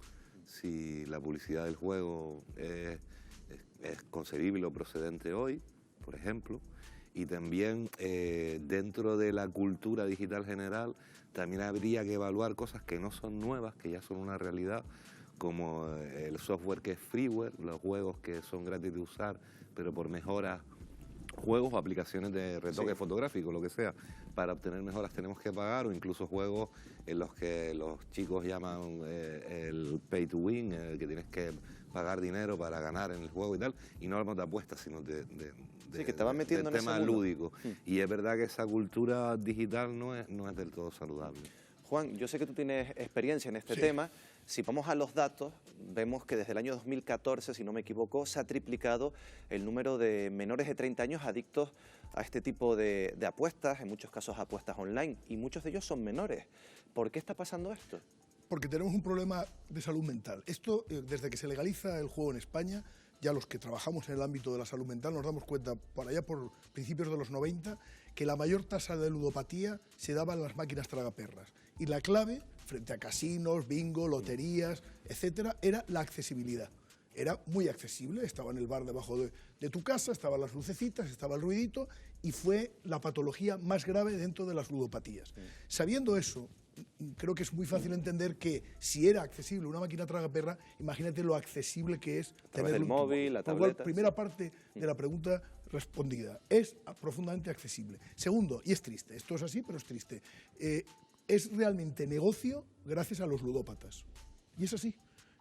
si la publicidad del juego es concebible o procedente hoy, por ejemplo, y también dentro de la cultura digital general también habría que evaluar cosas que no son nuevas, que ya son una realidad, como el software que es freeware, los juegos que son gratis de usar, pero por mejoras, juegos o aplicaciones de retoque fotográfico, lo que sea, para obtener mejoras tenemos que pagar, o incluso juegos en los que los chicos llaman el pay to win, que tienes que pagar dinero para ganar en el juego y tal, y no hablamos de apuestas, sino de que te van metiendo en tema lúdico. Y es verdad que esa cultura digital no es del todo saludable. Juan, yo sé que tú tienes experiencia en este tema. Si vamos a los datos, vemos que desde el año 2014, si no me equivoco, se ha triplicado el número de menores de 30 años adictos a este tipo de apuestas, en muchos casos apuestas online, y muchos de ellos son menores. ¿Por qué está pasando esto? Porque tenemos un problema de salud mental. Esto, desde que se legaliza el juego en España, ya los que trabajamos en el ámbito de la salud mental nos damos cuenta, por allá por principios de los 90, que la mayor tasa de ludopatía se daba en las máquinas tragaperras. Y la clave, frente a casinos, bingo, loterías, etcétera, era la accesibilidad. Era muy accesible, estaba en el bar debajo de tu casa, estaban las lucecitas, estaba el ruidito, y fue la patología más grave dentro de las ludopatías. Sabiendo eso, creo que es muy fácil entender que si era accesible una máquina tragaperra, imagínate lo accesible que es tener el móvil, la tableta. Primera parte de la pregunta respondida, es profundamente accesible. Segundo, y es triste, esto es así, pero es triste, es realmente negocio gracias a los ludópatas. Y es así.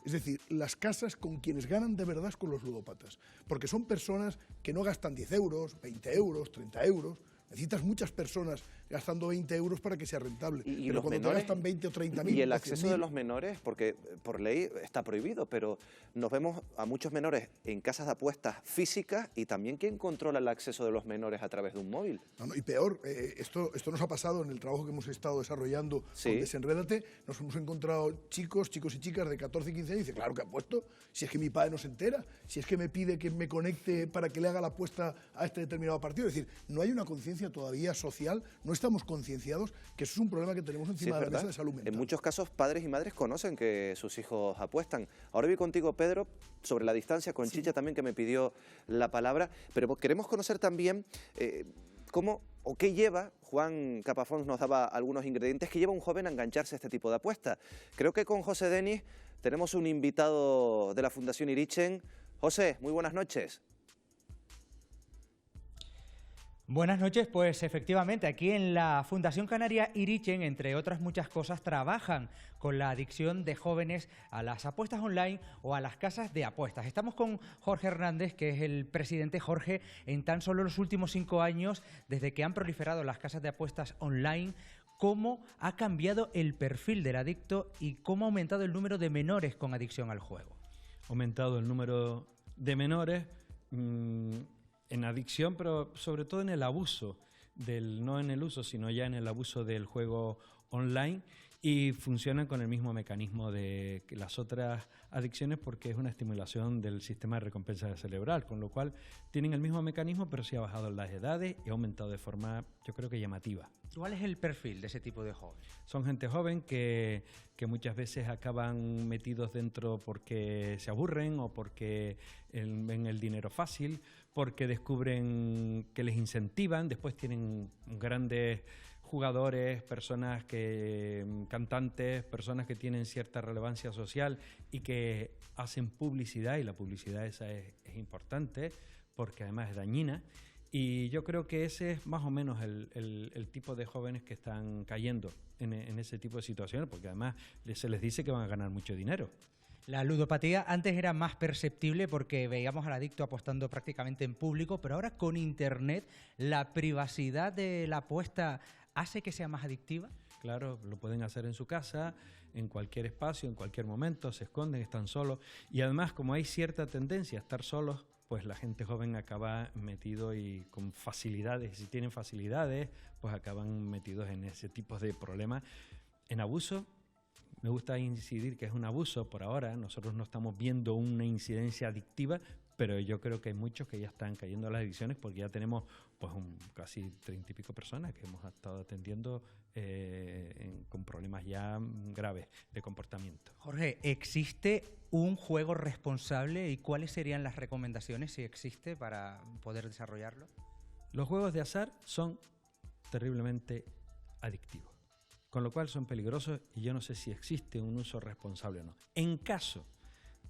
Es decir, las casas con quienes ganan de verdad es con los ludópatas, porque son personas que no gastan 10 euros, 20 euros, 30 euros. Necesitas muchas personas gastando 20 euros para que sea rentable. Y pero cuando te gastan 20 o 30.000... Y el acceso de los menores, porque por ley está prohibido, pero nos vemos a muchos menores en casas de apuestas físicas, y también ¿quién controla el acceso de los menores a través de un móvil? Y peor, esto nos ha pasado en el trabajo que hemos estado desarrollando con Desenrédate. Nos hemos encontrado chicos y chicas de 14 y 15 años y dicen, claro que apuesto, si es que mi padre no se entera, si es que me pide que me conecte para que le haga la apuesta a este determinado partido. Es decir, no hay una conciencia todavía social, no estamos concienciados que eso es un problema que tenemos encima de la mesa de salud mental. En muchos casos padres y madres conocen que sus hijos apuestan. Ahora voy contigo, Pedro, sobre la distancia, con Chicha también, que me pidió la palabra, pero queremos conocer también cómo o qué lleva, Juan Capafons nos daba algunos ingredientes, que lleva un joven a engancharse a este tipo de apuestas. Creo que con José Denis tenemos un invitado de la Fundación Irichen. José, muy buenas noches. Buenas noches, pues efectivamente aquí en la Fundación Canaria Irichen, entre otras muchas cosas, trabajan con la adicción de jóvenes a las apuestas online o a las casas de apuestas. Estamos con Jorge Hernández, que es el presidente. Jorge, en tan solo los últimos 5 años, desde que han proliferado las casas de apuestas online, ¿cómo ha cambiado el perfil del adicto y cómo ha aumentado el número de menores con adicción al juego? Ha aumentado el número de menores en adicción, pero sobre todo en el abuso, no en el uso, sino ya en el abuso del juego online. y funcionan con el mismo mecanismo de que las otras adicciones, porque es una estimulación del sistema de recompensa cerebral, con lo cual tienen el mismo mecanismo, pero sí ha bajado las edades y ha aumentado de forma, yo creo que llamativa. ¿Cuál es el perfil de ese tipo de jóvenes? Son gente joven que muchas veces acaban metidos dentro porque se aburren o porque ven el dinero fácil, porque descubren que les incentivan, después tienen grandes jugadores, personas cantantes, personas que tienen cierta relevancia social y que hacen publicidad, y la publicidad esa es importante porque además es dañina. Y yo creo que ese es más o menos el tipo de jóvenes que están cayendo en ese tipo de situaciones, porque además se les dice que van a ganar mucho dinero. La ludopatía antes era más perceptible porque veíamos al adicto apostando prácticamente en público, pero ahora con Internet la privacidad de la apuesta hace que sea más adictiva. Claro, lo pueden hacer en su casa, en cualquier espacio, en cualquier momento, se esconden, están solos. Y además, como hay cierta tendencia a estar solos, pues la gente joven acaba metido y con facilidades. Si tienen facilidades, pues acaban metidos en ese tipo de problemas. En abuso, me gusta incidir que es un abuso por ahora. Nosotros no estamos viendo una incidencia adictiva, pero yo creo que hay muchos que ya están cayendo a las adicciones porque ya tenemos pues casi 30 y pico personas que hemos estado atendiendo con problemas ya graves de comportamiento. Jorge, ¿existe un juego responsable y cuáles serían las recomendaciones, si existe, para poder desarrollarlo? Los juegos de azar son terriblemente adictivos, con lo cual son peligrosos y yo no sé si existe un uso responsable o no. En caso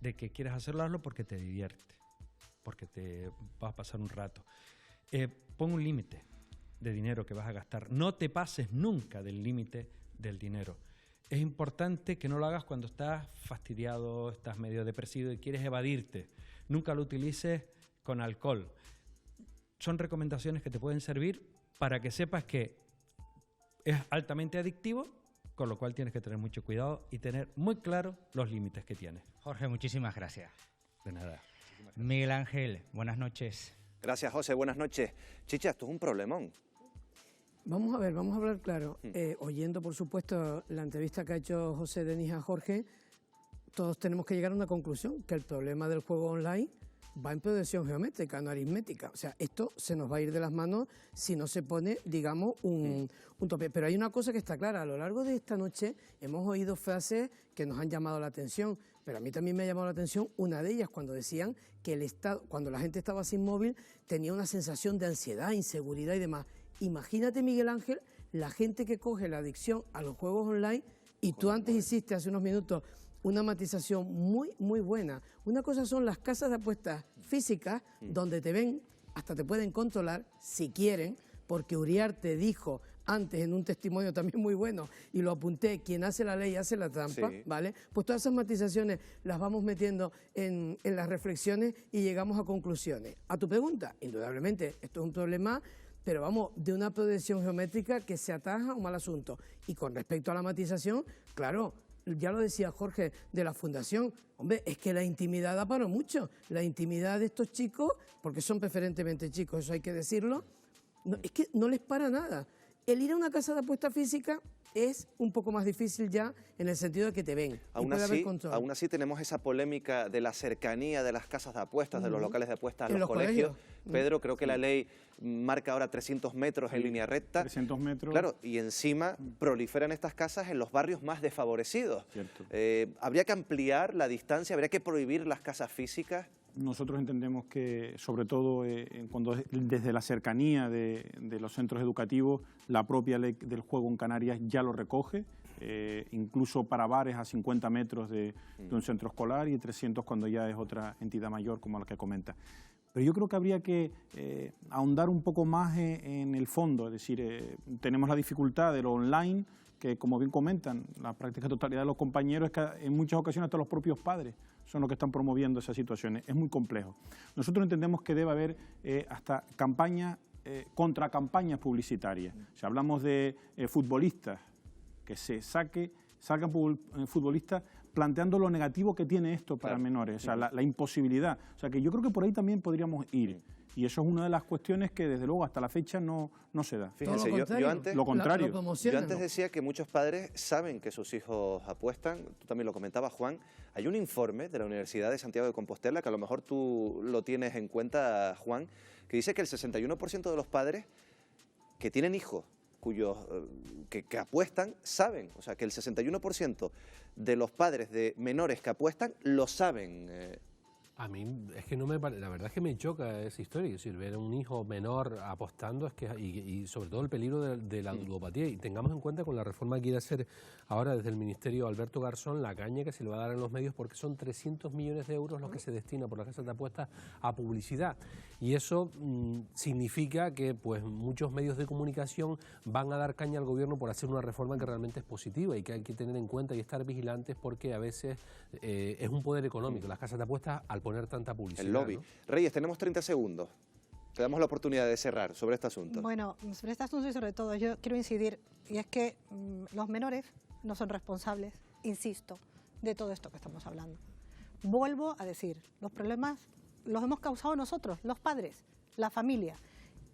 de que quieras hacerlo, hazlo porque te divierte, porque te vas a pasar un rato. Pon un límite de dinero que vas a gastar. No te pases nunca del límite del dinero. Es importante que no lo hagas cuando estás fastidiado, estás medio depresivo y quieres evadirte. Nunca lo utilices con alcohol. Son recomendaciones que te pueden servir para que sepas que es altamente adictivo, con lo cual tienes que tener mucho cuidado y tener muy claro los límites que tienes. Jorge, muchísimas gracias. De nada. Miguel Ángel, buenas noches. Gracias, José. Buenas noches. Chicha, esto es un problemón. Vamos a ver, vamos a hablar claro. Oyendo, por supuesto, la entrevista que ha hecho José Denis a Jorge, todos tenemos que llegar a una conclusión, que el problema del juego online va en progresión geométrica, no aritmética. O sea, esto se nos va a ir de las manos si no se pone, digamos, un tope. Pero hay una cosa que está clara. A lo largo de esta noche hemos oído frases que nos han llamado la atención, pero a mí también me ha llamado la atención una de ellas cuando decían que el Estado, cuando la gente estaba sin móvil, tenía una sensación de ansiedad, inseguridad y demás. Imagínate, Miguel Ángel, la gente que coge la adicción a los juegos online, y tú antes hiciste hace unos minutos una matización muy, muy buena. Una cosa son las casas de apuestas físicas, donde te ven, hasta te pueden controlar, si quieren, porque Uriarte dijo antes en un testimonio también muy bueno, y lo apunté, quien hace la ley hace la trampa, sí. ¿Vale? Pues todas esas matizaciones las vamos metiendo en las reflexiones y llegamos a conclusiones. A tu pregunta, indudablemente, esto es un problema, pero vamos, de una progresión geométrica que se ataja a un mal asunto. Y con respecto a la matización, claro, ya lo decía Jorge de la Fundación, hombre, es que la intimidad da para mucho. La intimidad de estos chicos, porque son preferentemente chicos, eso hay que decirlo, no, es que no les para nada. El ir a una casa de apuesta física es un poco más difícil ya en el sentido de que te ven. Aún así tenemos esa polémica de la cercanía de las casas de apuestas, de los locales de apuestas a los colegios. Pedro, creo que la ley marca ahora 300 metros en línea recta. 300 metros. Claro, y encima proliferan estas casas en los barrios más desfavorecidos. ¿Habría que ampliar la distancia? ¿Habría que prohibir las casas físicas? Nosotros entendemos que, sobre todo, cuando desde la cercanía de los centros educativos, la propia ley del juego en Canarias ya lo recoge, incluso para bares a 50 metros de un centro escolar y 300 cuando ya es otra entidad mayor, como la que comenta. Pero yo creo que habría que ahondar un poco más en el fondo, es decir, tenemos la dificultad de lo online, que como bien comentan, la práctica totalidad de los compañeros, es que en muchas ocasiones hasta los propios padres son los que están promoviendo esas situaciones. Es muy complejo. Nosotros entendemos que debe haber hasta campañas, contracampañas publicitarias. Si hablamos de futbolistas, que se salgan futbolistas planteando lo negativo que tiene esto para menores, o sea, la imposibilidad. O sea, que yo creo que por ahí también podríamos ir. Y eso es una de las cuestiones que desde luego hasta la fecha no se da. Fíjense, yo antes, lo contrario. Yo antes decía que muchos padres saben que sus hijos apuestan, tú también lo comentabas, Juan. Hay un informe de la Universidad de Santiago de Compostela, que a lo mejor tú lo tienes en cuenta, Juan, que dice que el 61% de los padres que tienen hijos que apuestan saben, o sea, que el 61% de los padres de menores que apuestan lo saben. A mí es que no me la verdad es que me choca esa historia, es decir, ver a un hijo menor apostando es que y sobre todo el peligro de la ludopatía. Y tengamos en cuenta con la reforma que quiere hacer ahora desde el Ministerio Alberto Garzón, la caña que se le va a dar en los medios, porque son 300 millones de euros los que se destina por las casas de apuestas a publicidad. Y eso significa que pues muchos medios de comunicación van a dar caña al gobierno por hacer una reforma que realmente es positiva y que hay que tener en cuenta y estar vigilantes, porque a veces es un poder económico las casas de apuestas al poner tanta publicidad. El lobby. ¿No? Reyes, tenemos 30 segundos. Te damos la oportunidad de cerrar sobre este asunto. Bueno, sobre este asunto y sobre todo yo quiero incidir, y es que los menores no son responsables, insisto, de todo esto que estamos hablando. Vuelvo a decir, los problemas los hemos causado nosotros, los padres, la familia,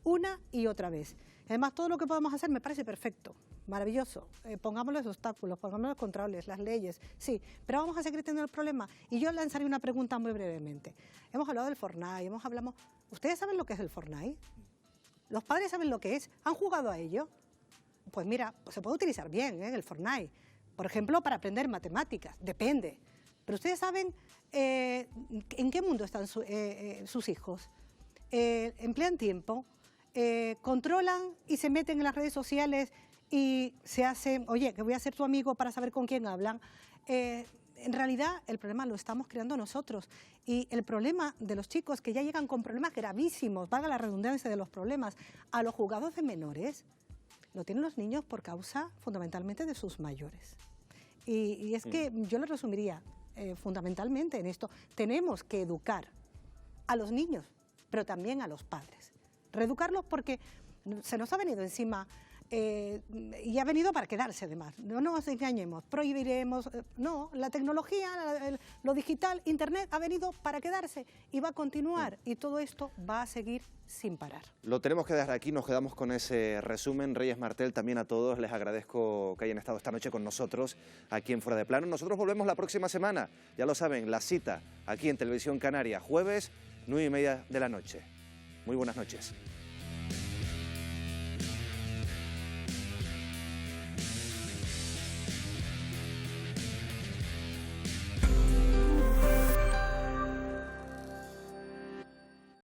una y otra vez. Además, todo lo que podemos hacer me parece perfecto, maravilloso. Pongámosles obstáculos, pongámosles controles, las leyes, sí, pero vamos a seguir teniendo el problema. Y yo lanzaré una pregunta muy brevemente. Hemos hablado del Fortnite, ¿ustedes saben lo que es el Fortnite? ¿Los padres saben lo que es? ¿Han jugado a ello? Pues mira, se puede utilizar bien, el Fortnite. Por ejemplo, para aprender matemáticas, depende. Pero ustedes saben en qué mundo están sus hijos. Emplean tiempo, controlan y se meten en las redes sociales y se hacen, oye, que voy a ser tu amigo para saber con quién hablan. En realidad el problema lo estamos creando nosotros, y el problema de los chicos que ya llegan con problemas gravísimos, valga la redundancia de los problemas, a los juzgados de menores, lo tienen los niños por causa fundamentalmente de sus mayores. Y es que yo lo resumiría fundamentalmente en esto: tenemos que educar a los niños, pero también a los padres. Reeducarlos porque se nos ha venido encima y ha venido para quedarse además. No nos engañemos, prohibiremos. No, la tecnología, lo digital, Internet ha venido para quedarse y va a continuar, y todo esto va a seguir sin parar. Lo tenemos que dejar aquí, nos quedamos con ese resumen. Reyes Martel, también a todos les agradezco que hayan estado esta noche con nosotros aquí en Fuera de Plano. Nosotros volvemos la próxima semana, ya lo saben, la cita aquí en Televisión Canaria, jueves 9:30 de la noche. Muy buenas noches.